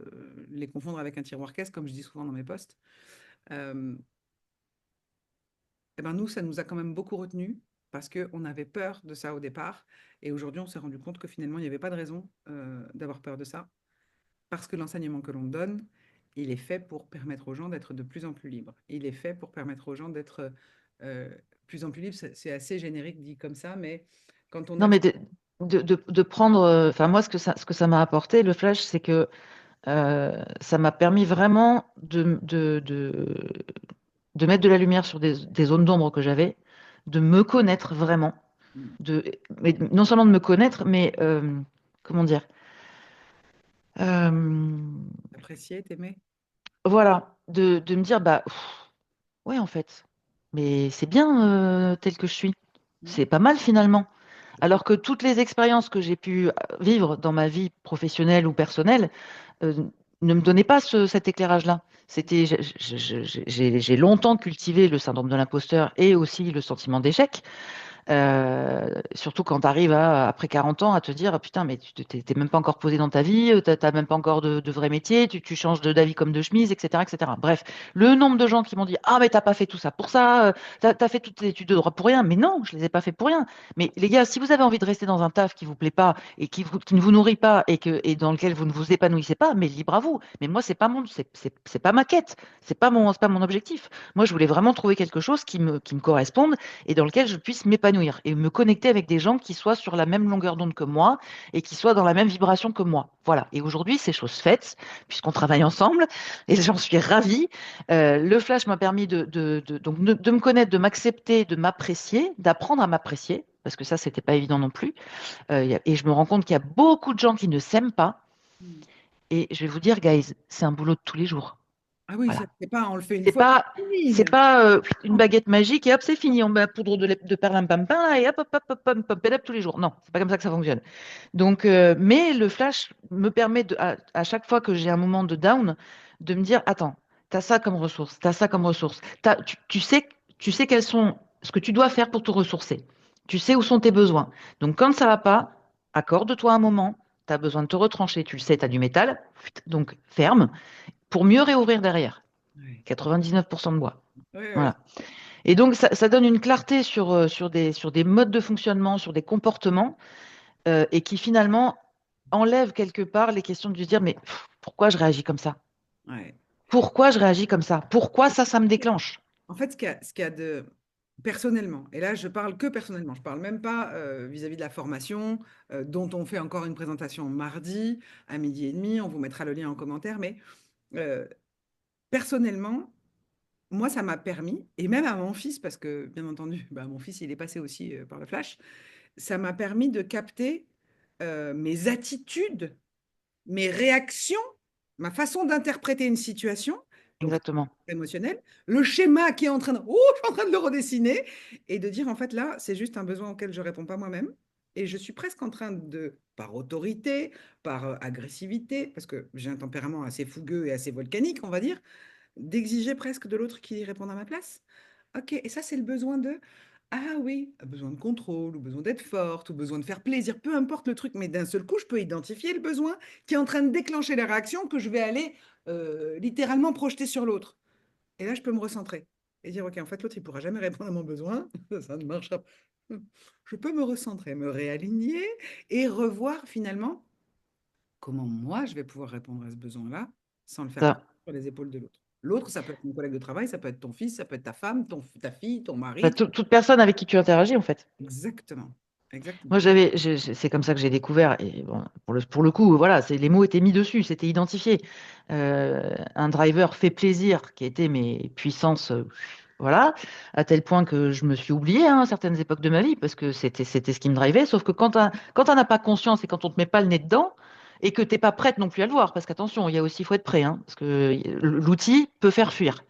les confondre avec un tiroir caisse, comme je dis souvent dans mes posts. Euh, eh ben nous, ça nous a quand même beaucoup retenu parce qu'on avait peur de ça au départ. Et aujourd'hui, on s'est rendu compte que finalement, il n'y avait pas de raison d'avoir peur de ça parce que l'enseignement que l'on donne, il est fait pour permettre aux gens d'être de plus en plus libres. Il est fait pour permettre aux gens d'être plus en plus libres. C'est assez générique dit comme ça, mais quand on Non, a le... mais de prendre. Enfin, moi, ce que ça m'a apporté, le flash, c'est que ça m'a permis vraiment de mettre de la lumière sur des zones d'ombre que j'avais, de me connaître vraiment, mais non seulement de me connaître, mais comment dire, euh, Apprécier, t'aimer. voilà, de me dire, bah, ouais, en fait, mais c'est bien tel que je suis. Mm. C'est pas mal finalement. C'est ça. Alors que toutes les expériences que j'ai pu vivre dans ma vie professionnelle ou personnelle euh, ne me donnaient pas cet éclairage-là. J'ai longtemps cultivé le syndrome de l'imposteur et aussi le sentiment d'échec. Surtout quand tu arrives après 40 ans à te dire, ah, putain, mais tu t'es même pas encore posé dans ta vie, t'as même pas encore de vrai métier, tu changes d'avis comme de chemise, etc., etc. Bref, le nombre de gens qui m'ont dit, ah, mais t'as pas fait tout ça pour ça, t'as fait toutes tes études de droit pour rien. Mais non, je les ai pas fait pour rien. Mais les gars, si vous avez envie de rester dans un taf qui vous plaît pas et qui ne vous nourrit pas et dans lequel vous ne vous épanouissez pas, mais libre à vous. Mais moi, c'est pas ma quête, c'est pas mon objectif. Moi, je voulais vraiment trouver quelque chose qui me corresponde et dans lequel je puisse m'épanouir et me connecter avec des gens qui soient sur la même longueur d'onde que moi et qui soient dans la même vibration que moi. Voilà. Et aujourd'hui, c'est chose faite, puisqu'on travaille ensemble, et j'en suis ravie. Le flash m'a permis donc de me connaître, de m'accepter, de m'apprécier, d'apprendre à m'apprécier, parce que ça, c'était pas évident non plus. Et je me rends compte qu'il y a beaucoup de gens qui ne s'aiment pas. Mm. Et je vais vous dire, guys, c'est un boulot de tous les jours. Ah oui, ça, Voilà. c'est pas, on le fait une C'est fois, pas, c'est c'est fini. pas une baguette magique et hop, c'est fini. On met la poudre de perlimpinpin là, et hop, hop, hop, hop, hop, hop, hop, tous les jours. Non, c'est pas comme ça que ça fonctionne. Donc, mais le flash me permet à chaque fois que j'ai un moment de down, de me dire, attends, t'as ça comme ressource, t'as ça comme ressource. Tu sais quels sont ce que tu dois faire pour te ressourcer. Tu sais où sont tes besoins. Donc, quand ça va pas, accorde-toi un moment. Tu as besoin de te retrancher. Tu le sais, tu as du métal. Donc, ferme pour mieux réouvrir derrière. Ouais. 99% de bois. Ouais, ouais. Voilà. Et donc, ça donne une clarté sur des modes de fonctionnement, sur des comportements, et qui finalement enlève quelque part les questions de se dire, mais pourquoi je réagis comme ça? Ouais. Pourquoi je réagis comme ça? Pourquoi ça me déclenche? En fait, ce qu'il y a de personnellement, et là je parle que personnellement, je parle même pas vis-à-vis de la formation dont on fait encore une présentation mardi à midi et demi, on vous mettra le lien en commentaire, mais euh, personnellement, moi ça m'a permis, et même à mon fils, parce que bien entendu, bah, mon fils il est passé aussi par le flash, ça m'a permis de capter mes attitudes, mes réactions, ma façon d'interpréter une situation, donc Exactement. émotionnel, le schéma qui est en train de, je suis en train de le redessiner, et de dire en fait là, c'est juste un besoin auquel je ne réponds pas moi-même. Et je suis presque en train de, par autorité, par agressivité, parce que j'ai un tempérament assez fougueux et assez volcanique, on va dire, d'exiger presque de l'autre qu'il réponde à ma place. Ok, et ça, c'est le besoin de, ah oui, besoin de contrôle, ou besoin d'être forte, ou besoin de faire plaisir, peu importe le truc, mais d'un seul coup, je peux identifier le besoin qui est en train de déclencher la réaction que je vais aller littéralement projeter sur l'autre. Et là, je peux me recentrer et dire, OK, en fait, l'autre, il ne pourra jamais répondre à mon besoin. Ça ne marchera pas. Je peux me recentrer, me réaligner et revoir finalement comment moi, je vais pouvoir répondre à ce besoin-là sans le faire Ça. porter sur les épaules de l'autre. L'autre, ça peut être mon collègue de travail, ça peut être ton fils, ça peut être ta femme, ta fille, ton Bah, mari. toute personne avec qui tu interagis, en fait. Exactement. Exactement. Moi, c'est comme ça que j'ai découvert. Et bon, pour le coup, voilà, les mots étaient mis dessus, c'était identifié. Un driver fait plaisir, qui était mes puissances, voilà, à tel point que je me suis oubliée à certaines époques de ma vie, parce que c'était ce qui me drivait. Sauf que quand t'en as pas conscience et quand on te met pas le nez dedans, et que t'es pas prête non plus à le voir, parce qu'attention, il y a aussi, il faut être prêt, hein, parce que l'outil peut faire fuir.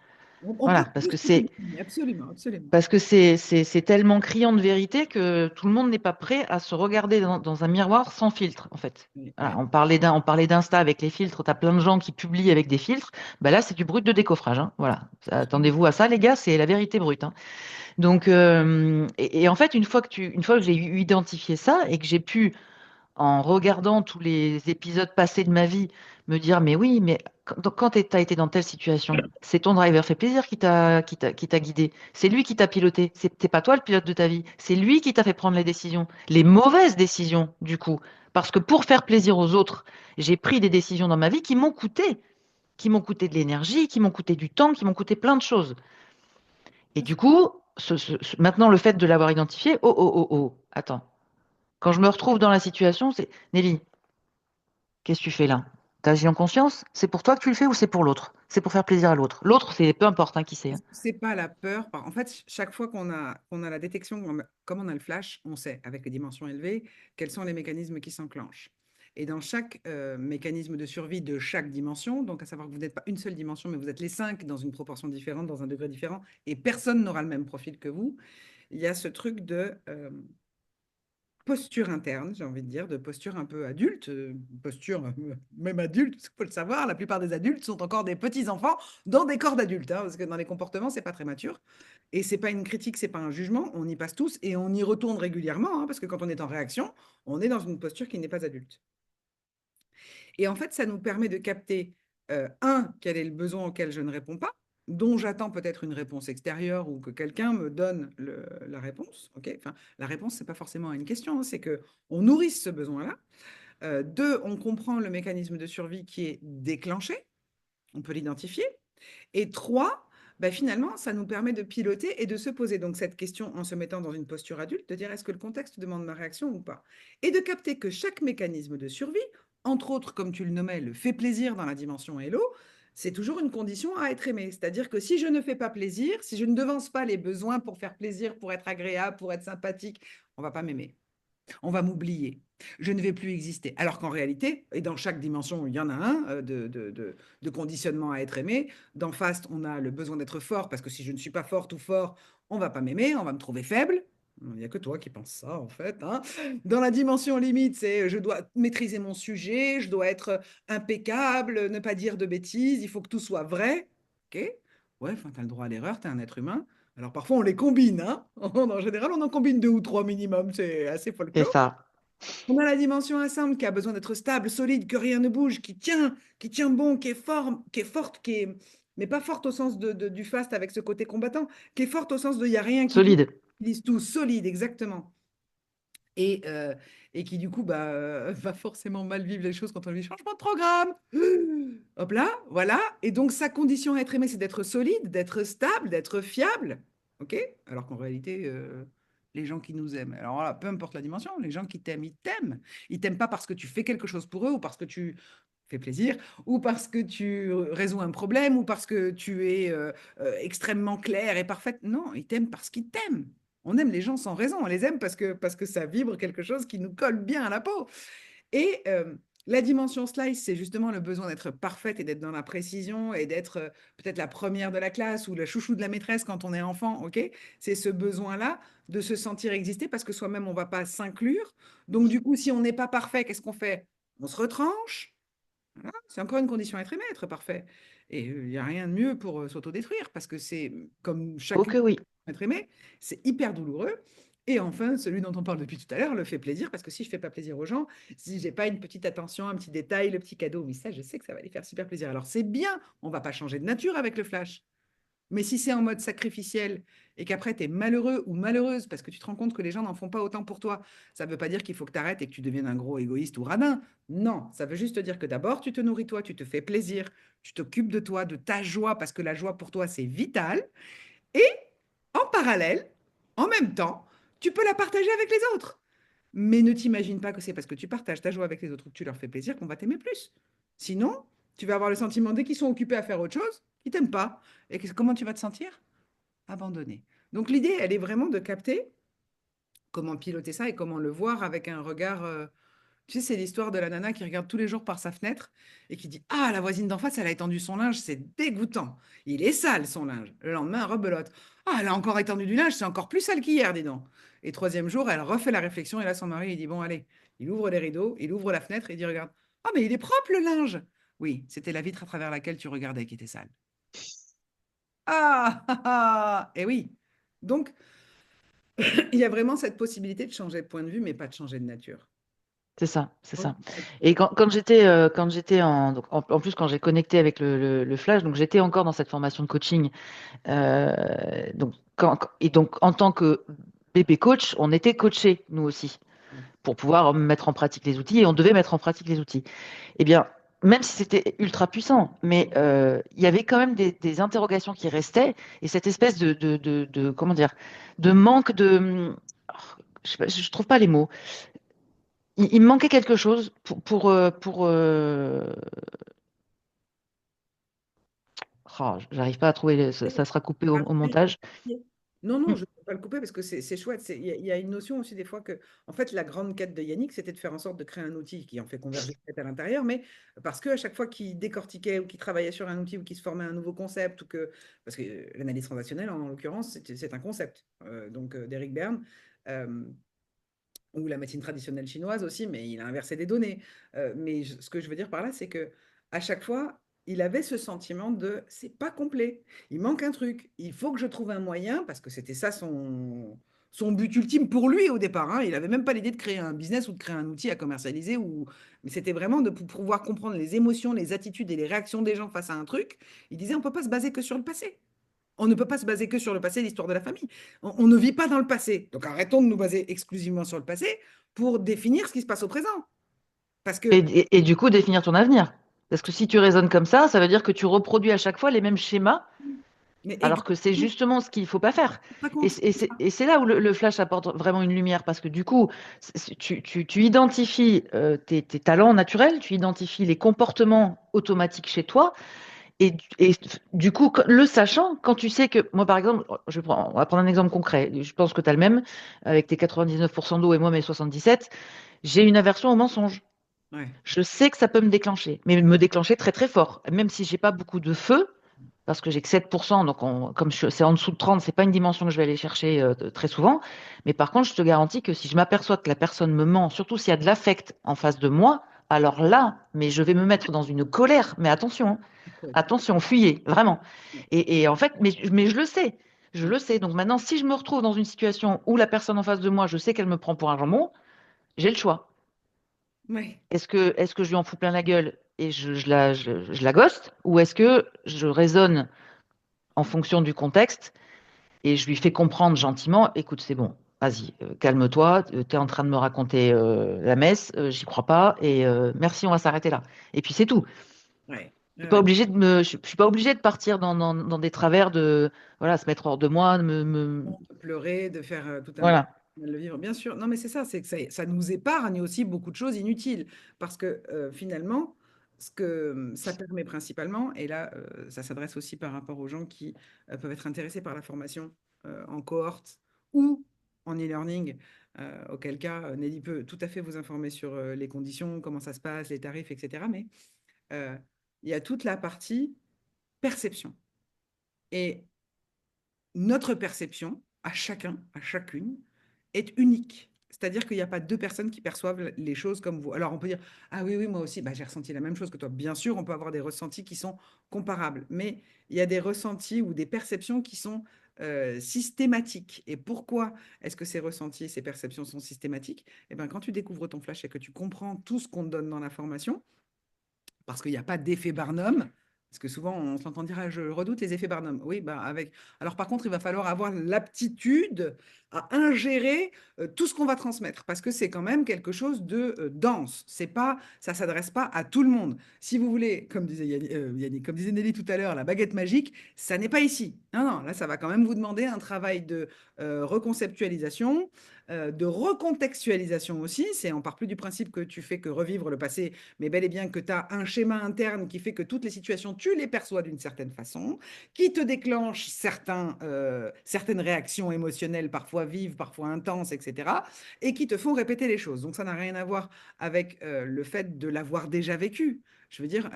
On peut Voilà, se sous-estimer, absolument, absolument. parce que c'est tellement criant de vérité que tout le monde n'est pas prêt à se regarder dans un miroir sans filtre, en fait. Oui, Voilà, oui. on parlait d'Insta avec les filtres, tu as plein de gens qui publient avec des filtres. Bah là, c'est du brut de décoffrage, hein. Voilà. Attendez-vous à ça, les gars, c'est la vérité brute, hein. Donc, et en fait, une fois que j'ai identifié ça et que j'ai pu en regardant tous les épisodes passés de ma vie, me dire, mais oui, mais quand tu as été dans telle situation, c'est ton driver fait plaisir qui t'a guidé. C'est lui qui t'a piloté. C'est pas toi le pilote de ta vie. C'est lui qui t'a fait prendre les décisions. Les mauvaises décisions, du coup. Parce que pour faire plaisir aux autres, j'ai pris des décisions dans ma vie qui m'ont coûté de l'énergie, qui m'ont coûté du temps, qui m'ont coûté plein de choses. Et du coup, maintenant, le fait de l'avoir identifié, oh, oh, oh, oh, attends. Quand je me retrouve dans la situation, c'est Nelly, qu'est-ce que tu fais là? T'agis en conscience? C'est pour toi que tu le fais ou c'est pour l'autre? C'est pour faire plaisir à l'autre. L'autre, c'est peu importe hein, qui c'est, hein. C'est pas la peur. En fait, chaque fois qu'on a la détection, comme on a le flash, on sait, avec les dimensions élevées, quels sont les mécanismes qui s'enclenchent. Et dans chaque mécanisme de survie de chaque dimension, donc à savoir que vous n'êtes pas une seule dimension, mais vous êtes les cinq dans une proportion différente, dans un degré différent, et personne n'aura le même profil que vous, il y a ce truc de posture interne, j'ai envie de dire, de posture un peu adulte, posture même adulte, parce qu'il faut le savoir, la plupart des adultes sont encore des petits-enfants dans des corps d'adultes, hein, parce que dans les comportements, c'est pas très mature. Et c'est pas une critique, c'est pas un jugement, on y passe tous et on y retourne régulièrement, hein, parce que quand on est en réaction, on est dans une posture qui n'est pas adulte. Et en fait, ça nous permet de capter, quel est le besoin auquel je ne réponds pas, dont j'attends peut-être une réponse extérieure ou que quelqu'un me donne la réponse. Ok, enfin, la réponse, c'est pas forcément à une question, hein, c'est que on nourrisse ce besoin-là. Deux, on comprend le mécanisme de survie qui est déclenché, on peut l'identifier. Et trois, bah, finalement, ça nous permet de piloter et de se poser donc cette question en se mettant dans une posture adulte, de dire est-ce que le contexte demande ma réaction ou pas? Et de capter que chaque mécanisme de survie, entre autres, comme tu le nommais, le fait plaisir dans la dimension Hello, c'est toujours une condition à être aimé. C'est-à-dire que si je ne fais pas plaisir, si je ne devance pas les besoins pour faire plaisir, pour être agréable, pour être sympathique, on va pas m'aimer, on va m'oublier. Je ne vais plus exister. Alors qu'en réalité, et dans chaque dimension, il y en a un de conditionnement à être aimé. Dans Fast, on a le besoin d'être fort, parce que si je ne suis pas forte ou fort, on va pas m'aimer, on va me trouver faible. Il n'y a que toi qui penses ça, en fait, hein. Dans la dimension limite, c'est je dois maîtriser mon sujet, je dois être impeccable, ne pas dire de bêtises, il faut que tout soit vrai. OK? Ouais, enfin, tu as le droit à l'erreur, tu es un être humain. Alors parfois, on les combine, hein. En général, on en combine deux ou trois minimum, c'est assez C'est folklore. ça. On a la dimension ensemble qui a besoin d'être stable, solide, que rien ne bouge, qui tient bon, qui est fort, qui est forte, mais pas forte au sens du fast avec ce côté combattant, qui est forte au sens de il n'y a rien qui bouge, Solide. qui lisse tout, solide, exactement. Et, euh, et qui du coup bah, va forcément mal vivre les choses quand on lui dit changement de programme. Hop là, voilà. Et donc sa condition à être aimé, c'est d'être solide, d'être stable, d'être fiable. OK? Alors qu'en réalité, les gens qui nous aiment, alors là, peu importe la dimension, les gens qui t'aiment, ils t'aiment. Ils t'aiment pas parce que tu fais quelque chose pour eux ou parce que tu fais plaisir ou parce que tu résous un problème ou parce que tu es extrêmement claire et parfaite. Non, ils t'aiment parce qu'ils t'aiment. On aime les gens sans raison, on les aime parce que ça vibre quelque chose qui nous colle bien à la peau. Et la dimension slice, c'est justement le besoin d'être parfaite et d'être dans la précision et d'être peut-être la première de la classe ou la chouchou de la maîtresse quand on est enfant, ok? C'est ce besoin-là de se sentir exister parce que soi-même, on ne va pas s'inclure. Donc, du coup, si on n'est pas parfait, qu'est-ce qu'on fait? On se retranche. Voilà. C'est encore une condition à être aimé, être parfait. Et il n'y a rien de mieux pour s'autodétruire parce que c'est comme Oh chacune que oui. être aimé, c'est hyper douloureux. Et enfin, celui dont on parle depuis tout à l'heure le fait plaisir, parce que si je ne fais pas plaisir aux gens, si j'ai pas une petite attention, un petit détail, le petit cadeau, oui, ça, je sais que ça va les faire super plaisir. Alors c'est bien, on va pas changer de nature avec le flash. Mais si c'est en mode sacrificiel et qu'après tu es malheureux ou malheureuse parce que tu te rends compte que les gens n'en font pas autant pour toi, ça ne veut pas dire qu'il faut que tu arrêtes et que tu deviennes un gros égoïste ou radin. Non, ça veut juste dire que d'abord tu te nourris toi, tu te fais plaisir, tu t'occupes de toi, de ta joie, parce que la joie pour toi c'est vital. Et en parallèle, en même temps, tu peux la partager avec les autres. Mais ne t'imagine pas que c'est parce que tu partages ta joie avec les autres ou que tu leur fais plaisir qu'on va t'aimer plus. Sinon, tu vas avoir le sentiment, dès qu'ils sont occupés à faire autre chose, qu'ils t'aiment pas. Et comment tu vas te sentir? Abandonné. Donc l'idée, elle est vraiment de capter comment piloter ça et comment le voir avec un regard. Tu sais, c'est l'histoire de la nana qui regarde tous les jours par sa fenêtre et qui dit ah, la voisine d'en face, elle a étendu son linge, c'est dégoûtant. Il est sale son linge. Le lendemain, rebelote. Ah, elle a encore étendu du linge, c'est encore plus sale qu'hier, dis donc. Et troisième jour, elle refait la réflexion et là, son mari, il dit bon, allez, il ouvre les rideaux, il ouvre la fenêtre et il dit regarde. Ah, mais il est propre le linge. Oui, c'était la vitre à travers laquelle tu regardais qui était sale. Ah, ah, ah. Et oui. Donc, il y a vraiment cette possibilité de changer de point de vue, mais pas de changer de nature. C'est ça, c'est Ok. ça. Et quand j'étais donc, en plus quand j'ai connecté avec le Flash, donc j'étais encore dans cette formation de coaching. Donc, et donc en tant que BP coach, on était coachés nous aussi pour pouvoir mettre en pratique les outils et on devait mettre en pratique les outils. Eh bien, même si c'était ultra puissant, mais il y avait quand même des interrogations qui restaient et cette espèce comment dire, de manque de, je sais pas, je trouve pas les mots. Il me manquait quelque chose oh, j'arrive pas à trouver, ça sera coupé au montage. Non, non, Mm, je ne peux pas le couper parce que c'est chouette. Il y a une notion aussi des fois que, en fait, la grande quête de Yannick, c'était de faire en sorte de créer un outil qui en fait converger peut-être à l'intérieur, mais parce qu'à chaque fois qu'il décortiquait ou qu'il travaillait sur un outil ou qu'il se formait un nouveau concept, ou que, parce que l'analyse transactionnelle, en l'occurrence, c'est un concept, d'Eric Berne. euh, ou la médecine traditionnelle chinoise aussi, mais il a inversé des données. Mais ce que je veux dire par là, c'est que à chaque fois, il avait ce sentiment de c'est pas complet, il manque un truc, il faut que je trouve un moyen, parce que c'était ça son but ultime pour lui au départ. Hein. Il n'avait même pas l'idée de créer un business ou de créer un outil à commercialiser, mais c'était vraiment de pouvoir comprendre les émotions, les attitudes et les réactions des gens face à un truc. Il disait on ne peut pas se baser que sur le passé. On ne peut pas se baser que sur le passé, l'histoire de la famille. On ne vit pas dans le passé. Donc arrêtons de nous baser exclusivement sur le passé pour définir ce qui se passe au présent. Parce Et, que, et du coup, définir ton avenir. Parce que si tu raisonnes comme ça veut dire que tu reproduis à chaque fois les mêmes schémas, mais alors que c'est exactement, justement ce qu'il ne faut pas faire. pas Et, contre. c'est là où le flash apporte vraiment une lumière, parce que du coup, tu identifies tes talents naturels, tu identifies les comportements automatiques chez toi, et du coup, le sachant, quand tu sais que, moi par exemple, on va prendre un exemple concret, je pense que tu as le même, avec tes 99% d'eau et moi mes 77, j'ai une aversion au mensonge. Ouais, Je sais que ça peut me déclencher, mais me déclencher très très fort. Même si j'ai pas beaucoup de feu, parce que j'ai que 7%, donc comme c'est en dessous de 30, c'est pas une dimension que je vais aller chercher très souvent. Mais par contre, je te garantis que si je m'aperçois que la personne me ment, surtout s'il y a de l'affect en face de moi, alors là, mais je vais me mettre dans une colère. Mais attention, hein, ouais, attention, fuyez, vraiment. ouais, Et en fait, mais je le sais. Je le sais. Donc maintenant, si je me retrouve dans une situation où la personne en face de moi, je sais qu'elle me prend pour un jambon, j'ai le choix. ouais, Est-ce que je lui en fous plein la gueule et je la ghost, ou est-ce que je raisonne en fonction du contexte et je lui fais comprendre gentiment, écoute, c'est bon, vas-y, calme-toi, tu es en train de me raconter la messe, j'y crois pas, et merci, on va s'arrêter là. Et puis c'est tout. ouais, Je suis ouais, pas ouais. obligé je suis pas obligée de partir dans des travers de, voilà, se mettre hors de moi, De pleurer, de faire tout un drame, voilà. de le vivre. Bien sûr. Non, mais c'est ça, c'est que ça nous épargne aussi beaucoup de choses inutiles. Parce que finalement, ce que ça permet principalement, et là, ça s'adresse aussi par rapport aux gens qui peuvent être intéressés par la formation en cohorte ou en e-learning, auquel cas, Nelly peut tout à fait vous informer sur les conditions, comment ça se passe, les tarifs, etc. Mais euh, il y a toute la partie perception. Et notre perception, à chacun, à chacune, est unique. C'est-à-dire qu'il n'y a pas deux personnes qui perçoivent les choses comme vous. Alors on peut dire, ah oui, oui, moi aussi, bah, j'ai ressenti la même chose que toi. Bien sûr, on peut avoir des ressentis qui sont comparables, mais il y a des ressentis ou des perceptions qui sont systématiques. Et pourquoi est-ce que ces ressentis, ces perceptions sont systématiques? Eh bien, quand tu découvres ton flash et que tu comprends tout ce qu'on te donne dans la formation, parce qu'il n'y a pas d'effet Barnum. Parce que souvent, on s'entend dire, ah, je redoute les effets Barnum. Oui, bah avec. Alors, par contre, il va falloir avoir l'aptitude à ingérer tout ce qu'on va transmettre, parce que c'est quand même quelque chose de dense. C'est pas, ça s'adresse pas à tout le monde. Si vous voulez, comme disait Yannick, comme disait Nelly tout à l'heure, la baguette magique, ça n'est pas ici. Non, non, là, ça va quand même vous demander un travail de reconceptualisation, de recontextualisation aussi. On part plus du principe que tu fais que revivre le passé, mais bel et bien que tu as un schéma interne qui fait que toutes les situations, tu les perçois d'une certaine façon, qui te déclenche certaines réactions émotionnelles, parfois vives, parfois intenses, etc., et qui te font répéter les choses. Donc ça n'a rien à voir avec le fait de l'avoir déjà vécu. Je veux dire,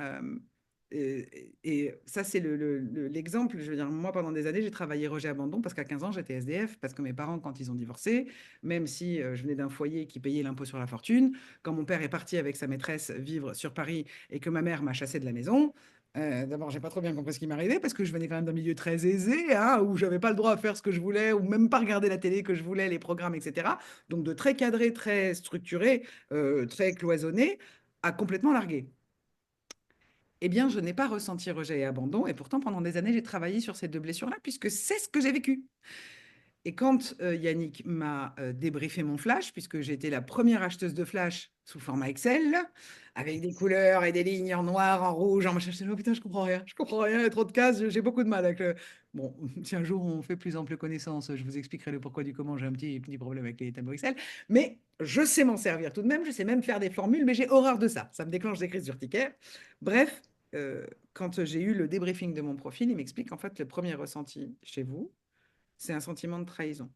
et ça, c'est l'exemple. Je veux dire, moi, pendant des années, j'ai travaillé rejet abandon parce qu'à 15 ans, j'étais SDF, parce que mes parents, quand ils ont divorcé, même si je venais d'un foyer qui payait l'impôt sur la fortune, quand mon père est parti avec sa maîtresse vivre sur Paris et que ma mère m'a chassé de la maison, d'abord, j'ai pas trop bien compris ce qui m'arrivait parce que je venais quand même d'un milieu très aisé, hein, où j'avais pas le droit à faire ce que je voulais, ou même pas regarder la télé que je voulais, les programmes, etc. Donc de très cadré, très structuré, très cloisonné, à complètement largué. Eh bien, je n'ai pas ressenti rejet et abandon, et pourtant, pendant des années, j'ai travaillé sur ces deux blessures-là, puisque c'est ce que j'ai vécu. Et quand Yannick m'a débriefé mon flash, puisque j'ai été la première acheteuse de flash sous format Excel, avec des couleurs et des lignes en noir, en rouge, en machin, je me oh putain, je comprends rien, il y a trop de cases, j'ai beaucoup de mal avec le... Bon, si un jour on fait plus ample connaissance, je vous expliquerai le pourquoi du comment, j'ai un petit problème avec les tableaux Excel, mais je sais m'en servir tout de même, je sais même faire des formules, mais j'ai horreur de ça, ça me déclenche des crises urticaires. Bref, quand j'ai eu le débriefing de mon profil, il m'explique en fait le premier ressenti chez vous, c'est un sentiment de trahison.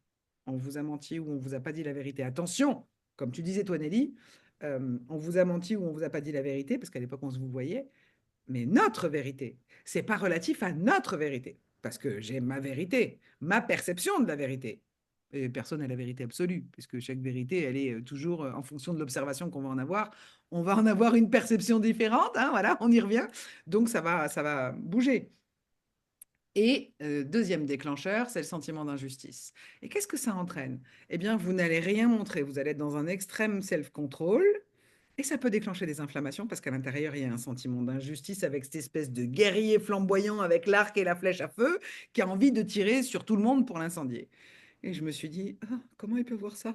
On vous a menti ou on vous a pas dit la vérité. Attention, comme tu disais toi Nelly, on vous a menti ou on vous a pas dit la vérité, parce qu'à l'époque on se vous voyait, mais notre vérité, c'est pas relatif à notre vérité, parce que j'ai ma vérité, ma perception de la vérité. Et personne n'a la vérité absolue, puisque chaque vérité, elle est toujours en fonction de l'observation qu'on va en avoir. On va en avoir une perception différente, hein, voilà, on y revient. Donc ça va bouger. Et deuxième déclencheur, c'est le sentiment d'injustice. Et qu'est-ce que ça entraîne? Eh bien, vous n'allez rien montrer. Vous allez être dans un extrême self-control. Et ça peut déclencher des inflammations parce qu'à l'intérieur, il y a un sentiment d'injustice avec cette espèce de guerrier flamboyant avec l'arc et la flèche à feu qui a envie de tirer sur tout le monde pour l'incendier. Et je me suis dit, ah, comment il peut voir ça?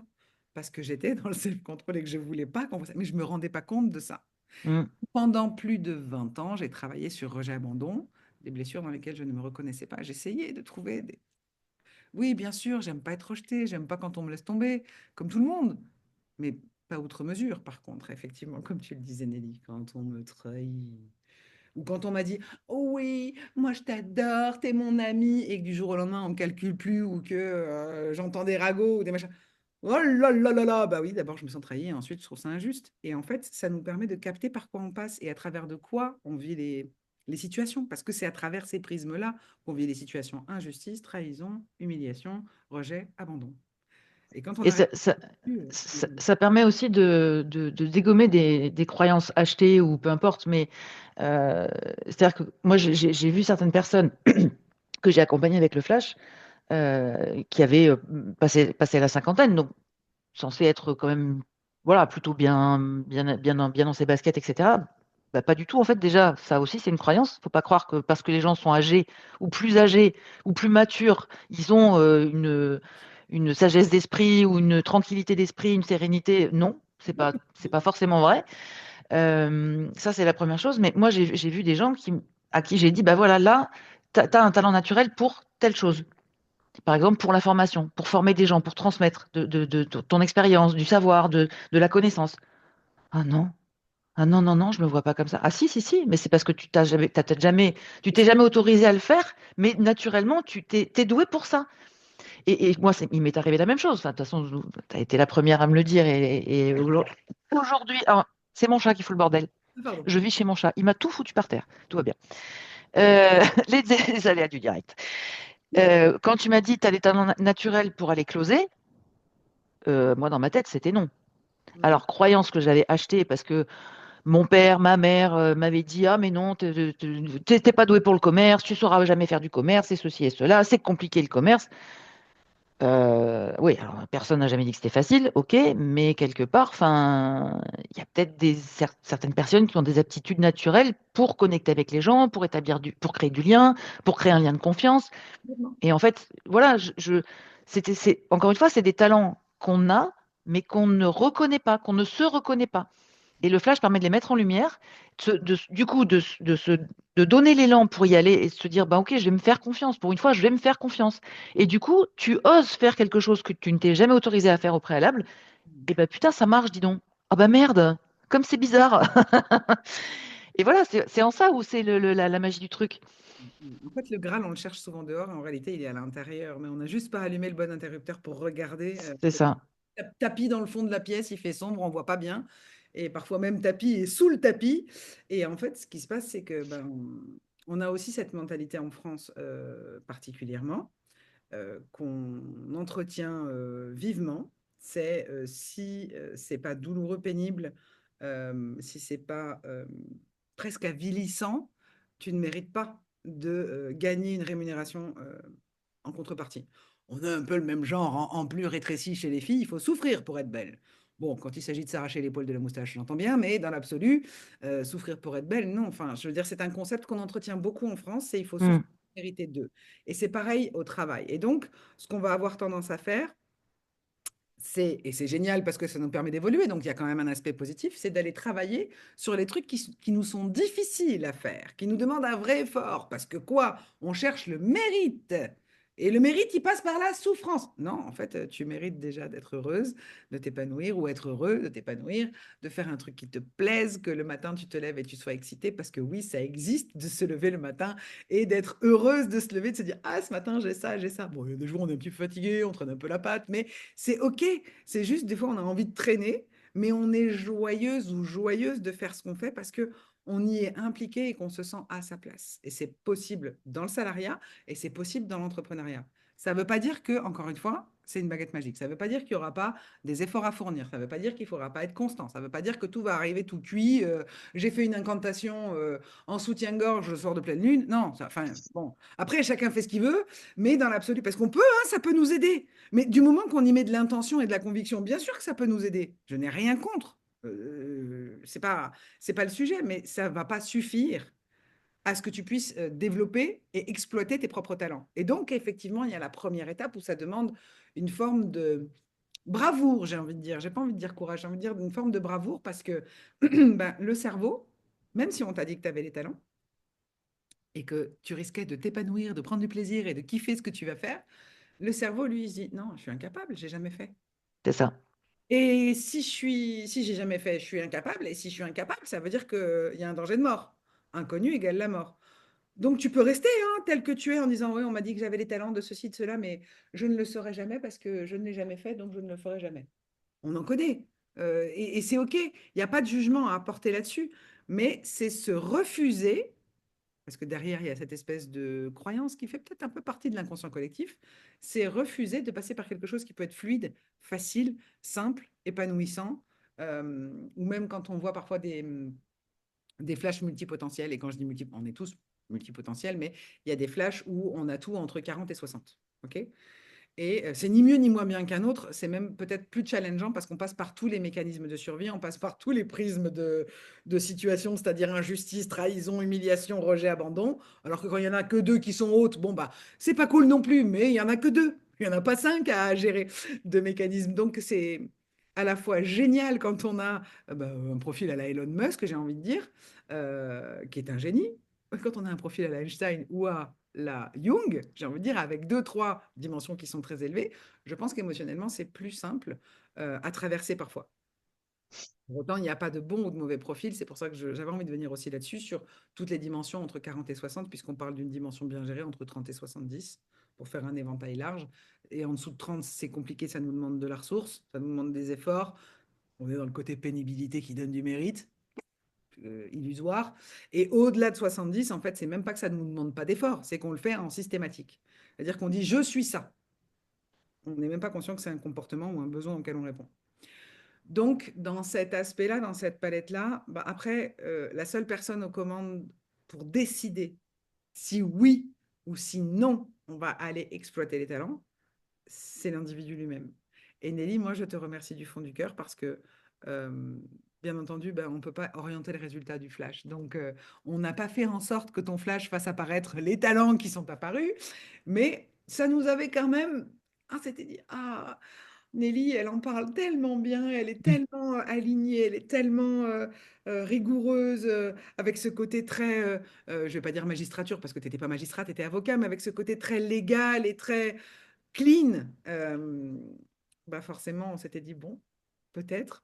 Parce que j'étais dans le self-control et que je ne voulais pas qu'on voit ça. Mais je ne me rendais pas compte de ça. Mm. Pendant plus de 20 ans, j'ai travaillé sur rejet-abandon, des blessures dans lesquelles je ne me reconnaissais pas. J'essayais de trouver des... Oui, bien sûr, j'aime pas être rejetée, j'aime pas quand on me laisse tomber, comme tout le monde. Mais pas outre mesure, par contre, effectivement, comme tu le disais, Nelly, quand on me trahit. Ou quand on m'a dit, oh oui, moi je t'adore, t'es mon ami, et que du jour au lendemain, on ne calcule plus, ou que j'entends des ragots ou des machins. Oh là là là là, bah oui, d'abord je me sens trahi, et ensuite je trouve ça injuste. Et en fait, ça nous permet de capter par quoi on passe et à travers de quoi on vit les situations, parce que c'est à travers ces prismes-là qu'on vit les situations injustice, trahison, humiliation, rejet, abandon. Et quand on Et arrive là-dessus, ça permet aussi de dégommer des croyances achetées ou peu importe, mais euh, c'est-à-dire que moi, j'ai vu certaines personnes que j'ai accompagnées avec le Flash qui avaient passé la cinquantaine, donc censé être quand même voilà, plutôt bien dans ses baskets, etc. Bah, pas du tout, en fait, déjà, ça aussi, c'est une croyance. Faut pas croire que parce que les gens sont âgés ou plus matures, ils ont une sagesse d'esprit ou une tranquillité d'esprit, une sérénité. Non, c'est pas forcément vrai. Ça, c'est la première chose. Mais moi, j'ai vu des gens à qui j'ai dit, bah voilà, là, tu as un talent naturel pour telle chose. Par exemple, pour la formation, pour former des gens, pour transmettre de ton expérience, du savoir, de la connaissance. Ah non, ah non, non, non, je me vois pas comme ça. Ah si, si, si, mais c'est parce que t'as peut-être jamais, tu t'es jamais autorisé à le faire, mais naturellement, t'es doué pour ça. Et moi, il m'est arrivé la même chose. Enfin, de toute façon, tu as été la première à me le dire. Et aujourd'hui, ah, c'est mon chat qui fout le bordel. pardon. Je vis chez mon chat. Il m'a tout foutu par terre. Tout va bien. Les aléas du direct. Quand tu m'as dit tu as des talents naturels pour aller closer, moi, dans ma tête, c'était non. Mm. Alors, croyance que j'avais achetée parce que mon père, ma mère m'avaient dit, ah, mais non, t'es pas doué pour le commerce, tu sauras jamais faire du commerce, et ceci et cela, c'est compliqué le commerce. Oui, alors personne n'a jamais dit que c'était facile, ok, mais quelque part, enfin, il y a peut-être certaines personnes qui ont des aptitudes naturelles pour connecter avec les gens, pour créer du lien, pour créer un lien de confiance. Et en fait, voilà, encore une fois, c'est des talents qu'on a, mais qu'on ne reconnaît pas, qu'on ne se reconnaît pas. Et le flash permet de les mettre en lumière, du coup, de donner l'élan pour y aller et de se dire, bah, ok, je vais me faire confiance. Pour une fois, je vais me faire confiance. Et du coup, tu oses faire quelque chose que tu ne t'es jamais autorisé à faire au préalable. Et bah putain, ça marche, dis donc. Ah bah merde, comme c'est bizarre. Et voilà, c'est en ça où c'est la magie du truc. En fait, le Graal, on le cherche souvent dehors, et en réalité, il est à l'intérieur. Mais on n'a juste pas allumé le bon interrupteur pour regarder. C'est ça. Tapis dans le fond de la pièce, il fait sombre, on voit pas bien. Et parfois même tapis et sous le tapis. Et en fait, ce qui se passe, c'est que ben, on a aussi cette mentalité en France particulièrement, qu'on entretient vivement. C'est si c'est pas douloureux, pénible, si c'est pas presque avilissant, tu ne mérites pas de gagner une rémunération en contrepartie. On a un peu le même genre en plus rétréci chez les filles, il faut souffrir pour être belle. Bon, quand il s'agit de s'arracher l'épaule de la moustache, j'entends bien, mais dans l'absolu, souffrir pour être belle, non. Enfin, je veux dire, c'est un concept qu'on entretient beaucoup en France, c'est il faut Hmm. souffrir pour mériter d'eux. Et c'est pareil au travail. Et donc, ce qu'on va avoir tendance à faire, et c'est génial parce que ça nous permet d'évoluer, donc il y a quand même un aspect positif, c'est d'aller travailler sur les trucs qui nous sont difficiles à faire, qui nous demandent un vrai effort, parce que quoi? On cherche le mérite. Et le mérite, il passe par la souffrance. Non, en fait, tu mérites déjà d'être heureuse, de t'épanouir, ou être heureux de t'épanouir, de faire un truc qui te plaise, que le matin tu te lèves et tu sois excité, parce que oui, ça existe de se lever le matin et d'être heureuse de se lever, de se dire, ah, ce matin j'ai ça, j'ai ça. Bon, il y a des jours où on est un petit peu fatigué, on traîne un peu la patte, mais c'est OK. C'est juste, des fois, on a envie de traîner, mais on est joyeuse ou joyeuse de faire ce qu'on fait parce que on y est impliqué et qu'on se sent à sa place. Et c'est possible dans le salariat et c'est possible dans l'entrepreneuriat. Ça ne veut pas dire que, encore une fois, c'est une baguette magique. Ça ne veut pas dire qu'il n'y aura pas des efforts à fournir. Ça ne veut pas dire qu'il ne faudra pas être constant. Ça ne veut pas dire que tout va arriver tout cuit. J'ai fait une incantation en soutien-gorge, je sors de pleine lune. Non, enfin, bon. Après, chacun fait ce qu'il veut, mais dans l'absolu, parce qu'on peut, hein, ça peut nous aider. Mais du moment qu'on y met de l'intention et de la conviction, bien sûr que ça peut nous aider. Je n'ai rien contre. C'est pas le sujet, mais ça ne va pas suffire à ce que tu puisses développer et exploiter tes propres talents. Et donc, effectivement, il y a la première étape où ça demande une forme de bravoure, j'ai envie de dire. J'ai pas envie de dire courage, j'ai envie de dire une forme de bravoure parce que ben, le cerveau, même si on t'a dit que tu avais les talents et que tu risquais de t'épanouir, de prendre du plaisir et de kiffer ce que tu vas faire, le cerveau, lui, il se dit non, je suis incapable, j'ai jamais fait. C'est ça. Et si j'ai jamais fait, je suis incapable. Et si je suis incapable, ça veut dire qu'il y a un danger de mort. Inconnu égale la mort. Donc tu peux rester hein, tel que tu es en disant oui, on m'a dit que j'avais les talents de ceci, de cela, mais je ne le saurai jamais parce que je ne l'ai jamais fait, donc je ne le ferai jamais. On en connaît. Et c'est OK. Il n'y a pas de jugement à apporter là-dessus. Mais c'est se refuser, parce que derrière, il y a cette espèce de croyance qui fait peut-être un peu partie de l'inconscient collectif, c'est refuser de passer par quelque chose qui peut être fluide, facile, simple, épanouissant, ou même quand on voit parfois des flashs multipotentiels. Et quand je dis multi, on est tous multipotentiels, mais il y a des flashs où on a tout entre 40 et 60. OK. Et c'est ni mieux ni moins bien qu'un autre, c'est même peut-être plus challengeant parce qu'on passe par tous les mécanismes de survie, on passe par tous les prismes de situation, c'est-à-dire injustice, trahison, humiliation, rejet, abandon. Alors que quand il y en a que deux qui sont hautes, bon bah c'est pas cool non plus, mais il y en a que deux, il y en a pas cinq à gérer de mécanismes. Donc c'est à la fois génial quand on a bah, un profil à la Elon Musk, j'ai envie de dire, qui est un génie. Quand on a un profil à la Einstein ou à la Jung, j'ai envie de dire, avec deux, trois dimensions qui sont très élevées, je pense qu'émotionnellement, c'est plus simple à traverser parfois. Pour autant, il n'y a pas de bon ou de mauvais profil. C'est pour ça que j'avais envie de venir aussi là-dessus, sur toutes les dimensions entre 40 et 60, puisqu'on parle d'une dimension bien gérée entre 30 et 70, pour faire un éventail large. Et en dessous de 30, c'est compliqué, ça nous demande de la ressource, ça nous demande des efforts. On est dans le côté pénibilité qui donne du mérite illusoire. Et au-delà de 70, en fait, c'est même pas que ça ne nous demande pas d'effort, c'est qu'on le fait en systématique. C'est-à-dire qu'on dit je suis ça. On n'est même pas conscient que c'est un comportement ou un besoin auquel on répond. Donc, dans cet aspect-là, dans cette palette-là, bah, après, la seule personne aux commandes pour décider si oui ou si non, on va aller exploiter les talents, c'est l'individu lui-même. Et Nelly, moi, je te remercie du fond du cœur parce que, bien entendu, ben, on ne peut pas orienter le résultat du flash. Donc, on n'a pas fait en sorte que ton flash fasse apparaître les talents qui sont apparus, mais ça nous avait quand même... Ah, c'était dit, ah, Nelly, elle en parle tellement bien, elle est tellement alignée, elle est tellement rigoureuse, avec ce côté très, je ne vais pas dire magistrature parce que tu n'étais pas magistrat, tu étais avocat, mais avec ce côté très légal et très clean, bah forcément, on s'était dit, bon, peut-être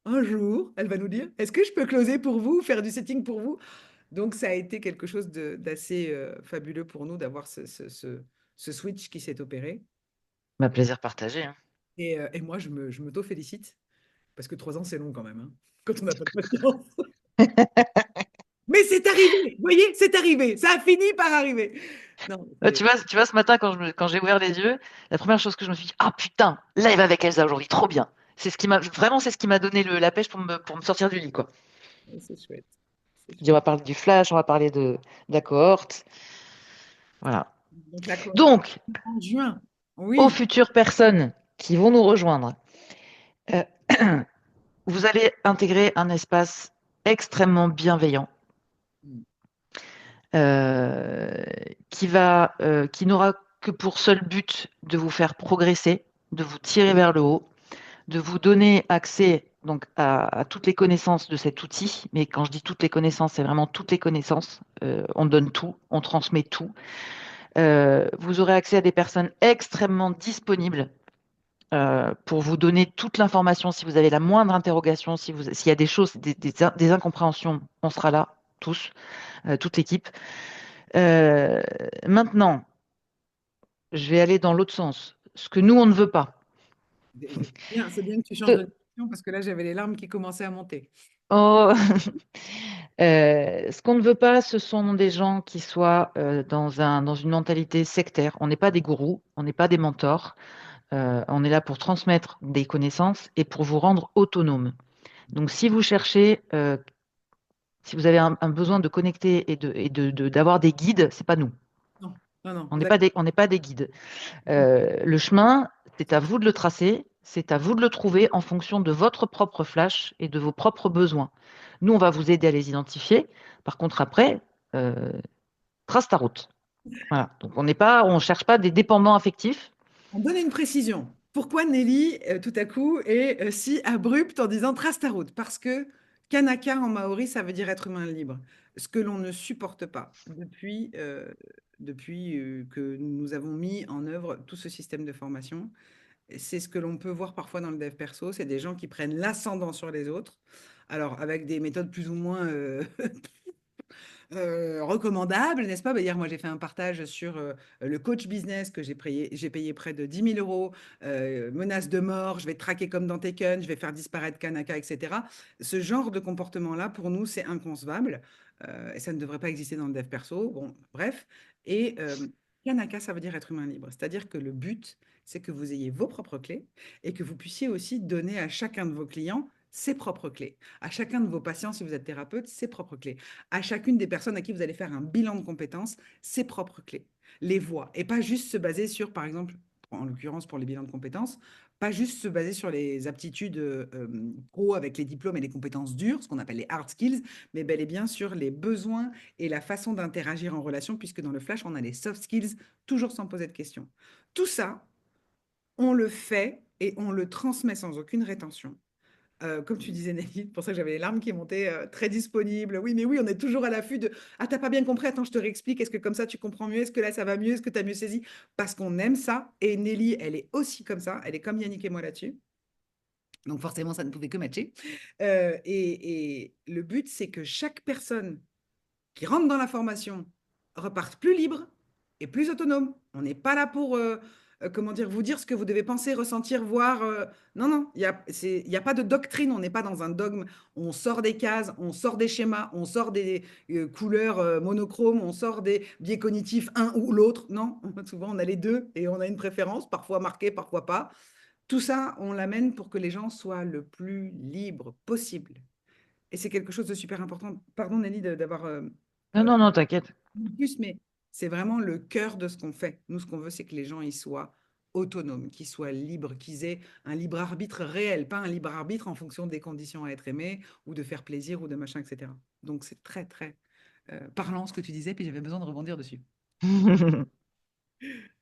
un jour, elle va nous dire, est-ce que je peux closer pour vous, faire du setting pour vous? Donc, ça a été quelque chose d'assez fabuleux pour nous d'avoir ce switch qui s'est opéré. Ma plaisir partagé, hein. Et moi, je m'auto-félicite, parce que 3 ans, c'est long quand même, hein, quand on n'a pas de patience. Mais c'est arrivé, vous voyez, c'est arrivé, ça a fini par arriver. Non, Tu vois, ce matin, quand j'ai ouvert les yeux, la première chose que je me suis dit, ah putain, live avec Elsa aujourd'hui, trop bien. C'est ce qui m'a donné la pêche pour me sortir du lit, quoi. c'est chouette, c'est Je dis, on chouette. va parler du flash, on va parler de la cohorte. Voilà. Donc, la cohorte Donc, en juin, aux oui. futures personnes qui vont nous rejoindre, euh, vous allez intégrer un espace extrêmement bienveillant, euh, qui n'aura que pour seul but de vous faire progresser, de vous tirer vers le haut, de vous donner accès donc à toutes les connaissances de cet outil. Mais quand je dis toutes les connaissances, c'est vraiment toutes les connaissances. On donne tout, on transmet tout. Vous aurez accès à des personnes extrêmement disponibles pour vous donner toute l'information. Si vous avez la moindre interrogation, s'il y a des choses, des incompréhensions, on sera là, tous, toute l'équipe. Euh, Maintenant, je vais aller dans l'autre sens. Ce que nous, on ne veut pas. C'est bien que tu changes de Ce- direction, parce que là, j'avais les larmes qui commençaient à monter. Oh, ce qu'on ne veut pas, ce sont des gens qui soient dans une mentalité sectaire. On n'est pas des gourous, on n'est pas des mentors. On est là pour transmettre des connaissances et pour vous rendre autonome. Donc, si vous cherchez, si vous avez un besoin de connecter d'avoir des guides, c'est pas nous. Non, non, non, On n'est pas des guides. Le chemin, c'est à vous de le tracer, c'est à vous de le trouver en fonction de votre propre flash et de vos propres besoins. Nous, on va vous aider à les identifier. Par contre, après, euh, trace ta route. Voilà. Donc, on cherche pas des dépendants affectifs. on donne une précision. Pourquoi Nelly, tout à coup, est si abrupte en disant trace ta route? Parce que Kanaka en maori, ça veut dire être humain libre. Ce que l'on ne supporte pas depuis que nous avons mis en œuvre tout ce système de formation, c'est ce que l'on peut voir parfois dans le dev perso, c'est des gens qui prennent l'ascendant sur les autres. Alors, avec des méthodes plus ou moins recommandable, n'est-ce pas? Bah, hier, moi, j'ai fait un partage sur le coach business que j'ai payé près de 10 000 euros, menace de mort, je vais te traquer comme dans Taken, je vais faire disparaître Kanaka, etc. Ce genre de comportement-là, pour nous, c'est inconcevable et ça ne devrait pas exister dans le dev perso. Bon, bref. Et Kanaka, ça veut dire être humain libre. C'est-à-dire que le but, c'est que vous ayez vos propres clés et que vous puissiez aussi donner à chacun de vos clients ses propres clés, à chacun de vos patients, si vous êtes thérapeute, ses propres clés à chacune des personnes à qui vous allez faire un bilan de compétences, ses propres clés, les voies, et pas juste se baser sur, par exemple, en l'occurrence pour les bilans de compétences, pas juste se baser sur les aptitudes pro avec les diplômes et les compétences dures, ce qu'on appelle les hard skills, mais bel et bien sur les besoins et la façon d'interagir en relation, puisque dans le flash, on a les soft skills, toujours sans poser de questions. Tout ça, on le fait et on le transmet sans aucune rétention. Comme tu disais, Nelly, c'est pour ça que j'avais les larmes qui montaient, très disponibles. Oui, mais oui, on est toujours à l'affût de ah, t'as pas bien compris, attends, je te réexplique. Est-ce que comme ça, tu comprends mieux? Est-ce que là, ça va mieux? Est-ce que tu as mieux saisi? Parce qu'on aime ça. Et Nelly, elle est aussi comme ça. Elle est comme Yannick et moi là-dessus. Donc, forcément, ça ne pouvait que matcher. Et le but, c'est que chaque personne qui rentrent dans la formation repartent plus libres et plus autonomes. On n'est pas là pour, comment dire, vous dire ce que vous devez penser, ressentir, voir. Non, non, il y a pas de doctrine, on n'est pas dans un dogme. On sort des cases, on sort des schémas, on sort des couleurs monochromes, on sort des biais cognitifs, un ou l'autre. Non, souvent on a les deux et on a une préférence, parfois marquée, parfois pas. Tout ça, on l'amène pour que les gens soient le plus libres possible. Et c'est quelque chose de super important. Pardon, Nelly, d'avoir Non, euh, non, non, t'inquiète. plus, mais c'est vraiment le cœur de ce qu'on fait. Nous, ce qu'on veut, c'est que les gens y soient autonomes, qu'ils soient libres, qu'ils aient un libre arbitre réel, pas un libre arbitre en fonction des conditions à être aimé ou de faire plaisir ou de machin, etc. Donc, c'est très, très parlant ce que tu disais, puis j'avais besoin de rebondir dessus.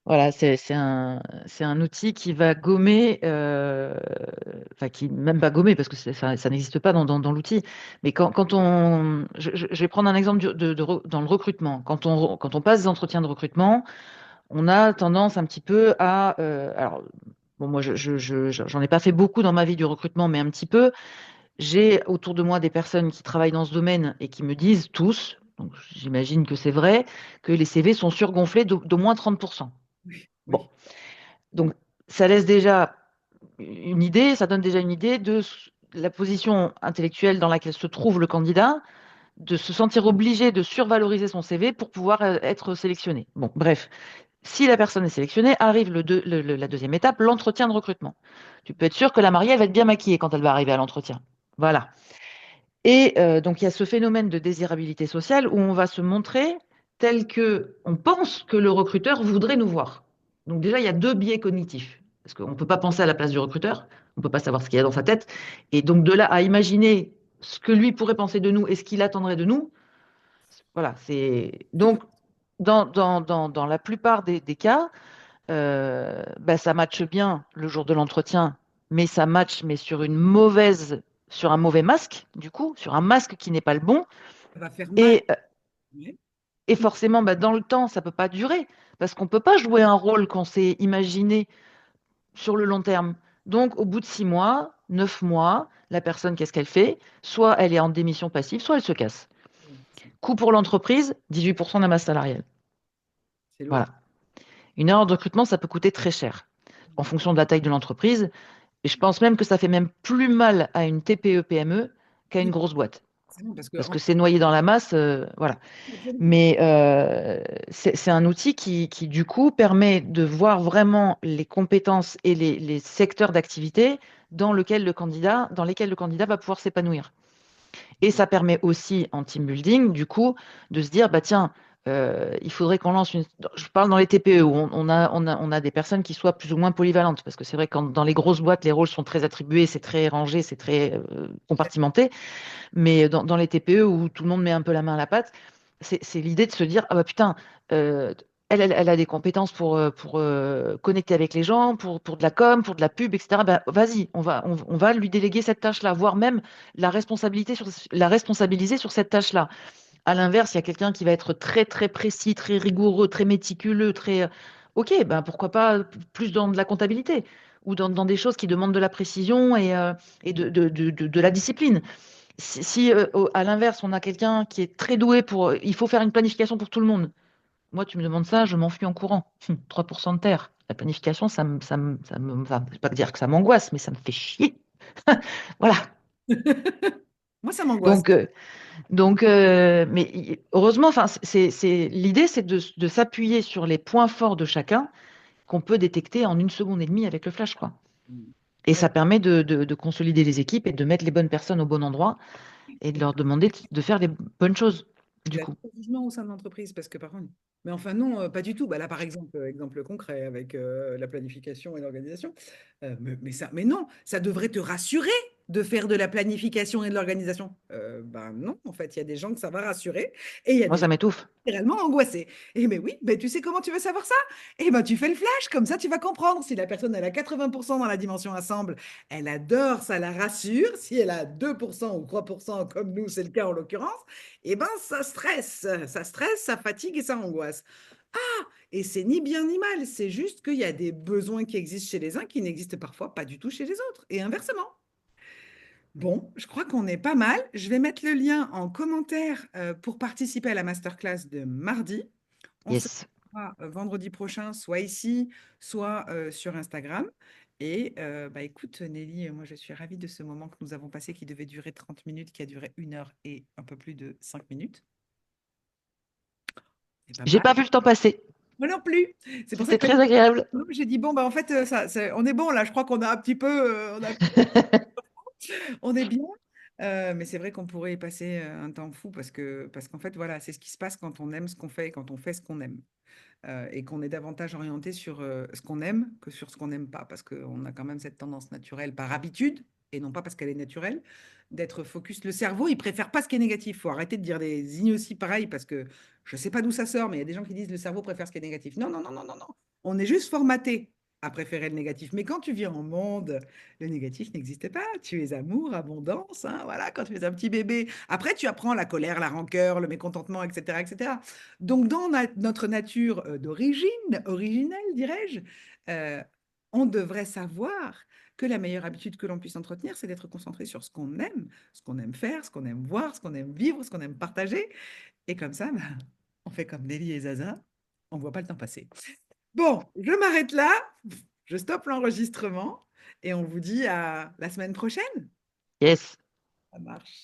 Voilà, c'est un outil qui va gommer, enfin qui même pas gommer parce que ça n'existe pas dans l'outil. Mais quand je vais prendre un exemple dans le recrutement. Quand on passe des entretiens de recrutement, on a tendance un petit peu à, alors bon moi j'en ai pas fait beaucoup dans ma vie du recrutement, mais un petit peu. J'ai autour de moi des personnes qui travaillent dans ce domaine et qui me disent tous, donc j'imagine que c'est vrai, que les CV sont surgonflés d'au moins 30%. Oui, Bon, oui, donc ça laisse déjà une idée, ça donne déjà une idée de la position intellectuelle dans laquelle se trouve le candidat, de se sentir obligé de survaloriser son CV pour pouvoir être sélectionné. Bon, bref, si la personne est sélectionnée, arrive la deuxième étape, l'entretien de recrutement. Tu peux être sûr que la mariée, elle va être bien maquillée quand elle va arriver à l'entretien. Voilà. Et donc, il y a ce phénomène de désirabilité sociale où on va se montrer tel que on pense que le recruteur voudrait nous voir. Donc déjà, il y a deux biais cognitifs. Parce qu'on ne peut pas penser à la place du recruteur, on ne peut pas savoir ce qu'il y a dans sa tête. Et donc de là à imaginer ce que lui pourrait penser de nous et ce qu'il attendrait de nous, voilà, c'est... tout à Donc, dans la plupart des cas, bah, ça matche bien le jour de l'entretien, mais ça matche mais sur un mauvais masque, du coup, sur un masque qui n'est pas le bon. ça va faire mal. Et, euh, Oui, et forcément, bah, dans le temps, ça peut pas durer, parce qu'on peut pas jouer un rôle qu'on s'est imaginé sur le long terme. Donc, au bout de 6 mois, 9 mois, la personne, qu'est-ce qu'elle fait? Soit elle est en démission passive, soit elle se casse. oui, c'est ça. Coût pour l'entreprise, 18% de la masse salariale. C'est lourd. Voilà. Une erreur de recrutement, ça peut coûter très cher en fonction de la taille de l'entreprise. Et je pense même que ça fait même plus mal à une TPE-PME qu'à une Oui, grosse boîte. forcément, parce que parce que c'est noyé dans la masse, voilà. absolument. Mais c'est un outil qui, du coup, permet de voir vraiment les compétences et les secteurs d'activité dans lesquels le candidat va pouvoir s'épanouir. Et ça permet aussi, en team building, du coup, de se dire, bah tiens, il faudrait qu'on lance une... Je parle dans les TPE, où on a des personnes qui soient plus ou moins polyvalentes, parce que c'est vrai que dans les grosses boîtes, les rôles sont très attribués, c'est très rangé, c'est très compartimenté. Mais dans les TPE où tout le monde met un peu la main à la pâte, c'est l'idée de se dire, ah bah putain, euh, elle a des compétences pour connecter avec les gens, pour de la com, pour de la pub, etc. Ben, vas-y, on va lui déléguer cette tâche-là, voire même la responsabiliser sur cette tâche-là. À l'inverse, il y a quelqu'un qui va être très, très précis, très rigoureux, très méticuleux, très... Ok, ben pourquoi pas plus dans de la comptabilité ou dans des choses qui demandent de la précision et de la discipline. Si, à l'inverse, on a quelqu'un qui est très doué il faut faire une planification pour tout le monde. Moi, tu me demandes ça, je m'enfuis en courant. 3% de terre. La planification, enfin, je vais pas dire que ça m'angoisse, mais ça me fait chier. Voilà. Moi, ça m'angoisse. Donc, mais heureusement, enfin, l'idée, c'est de s'appuyer sur les points forts de chacun qu'on peut détecter en 1 seconde et demie avec le flash, quoi. Et Ouais, ça permet de consolider les équipes et de mettre les bonnes personnes au bon endroit et de et leur demander de faire les bonnes choses, du la coup. jugement au sein de l'entreprise, parce que par contre, mais enfin non, pas du tout. Bah là, par exemple, exemple concret avec la planification et l'organisation. Mais non, ça devrait te rassurer de faire de la planification et de l'organisation. Ben non, en fait, il y a des gens que ça va rassurer et il y a Moi, des ça gens m'étouffe. littéralement angoissés. Et mais oui, ben tu sais comment tu veux savoir ça? Eh ben tu fais le flash, comme ça tu vas comprendre. Si la personne elle a 80% dans la dimension ensemble, elle adore, ça la rassure. Si elle a 2% ou 3%, comme nous, c'est le cas en l'occurrence, eh ben ça stresse, ça fatigue et ça angoisse. Et c'est ni bien ni mal, c'est juste qu'il y a des besoins qui existent chez les uns qui n'existent parfois pas du tout chez les autres, et inversement. Bon, je crois qu'on est pas mal. Je vais mettre le lien en commentaire pour participer à la masterclass de mardi. On se Yes. revoit vendredi prochain, soit ici, soit sur Instagram. Et bah, écoute, Nelly, moi je suis ravie de ce moment que nous avons passé qui devait durer 30 minutes, qui a duré 1 heure et un peu plus de 5 minutes. C'est pas J'ai mal. pas vu le temps passer. Moi non plus. C'est pour ça C'était que très agréable. j'ai dit, bon, bah, en fait, on est bon là. Je crois qu'on a un petit peu, on est bien. Mais c'est vrai qu'on pourrait y passer un temps fou parce qu'en fait, voilà, c'est ce qui se passe quand on aime ce qu'on fait et quand on fait ce qu'on aime. Et qu'on est davantage orienté sur ce qu'on aime que sur ce qu'on n'aime pas, parce qu'on a quand même cette tendance naturelle par habitude, et non pas parce qu'elle est naturelle, d'être focus. Le cerveau, il préfère pas ce qui est négatif. Il faut arrêter de dire des ignocies pareilles, parce que je sais pas d'où ça sort, mais il y a des gens qui disent le cerveau préfère ce qui est négatif. Non, non, non, non, non, non. On est juste formaté à préférer le négatif. Mais quand tu vis en monde, le négatif n'existe pas. Tu es amour, abondance, hein, voilà, quand tu es un petit bébé. Après, tu apprends la colère, la rancœur, le mécontentement, etc., etc. Donc, dans notre nature d'origine, originelle, dirais-je, euh, on devrait savoir que la meilleure habitude que l'on puisse entretenir, c'est d'être concentré sur ce qu'on aime faire, ce qu'on aime voir, ce qu'on aime vivre, ce qu'on aime partager. Et comme ça, bah, on fait comme Nelly et Zaza, on ne voit pas le temps passer. Bon, je m'arrête là, je stoppe l'enregistrement et on vous dit à la semaine prochaine. Yes. Ça marche.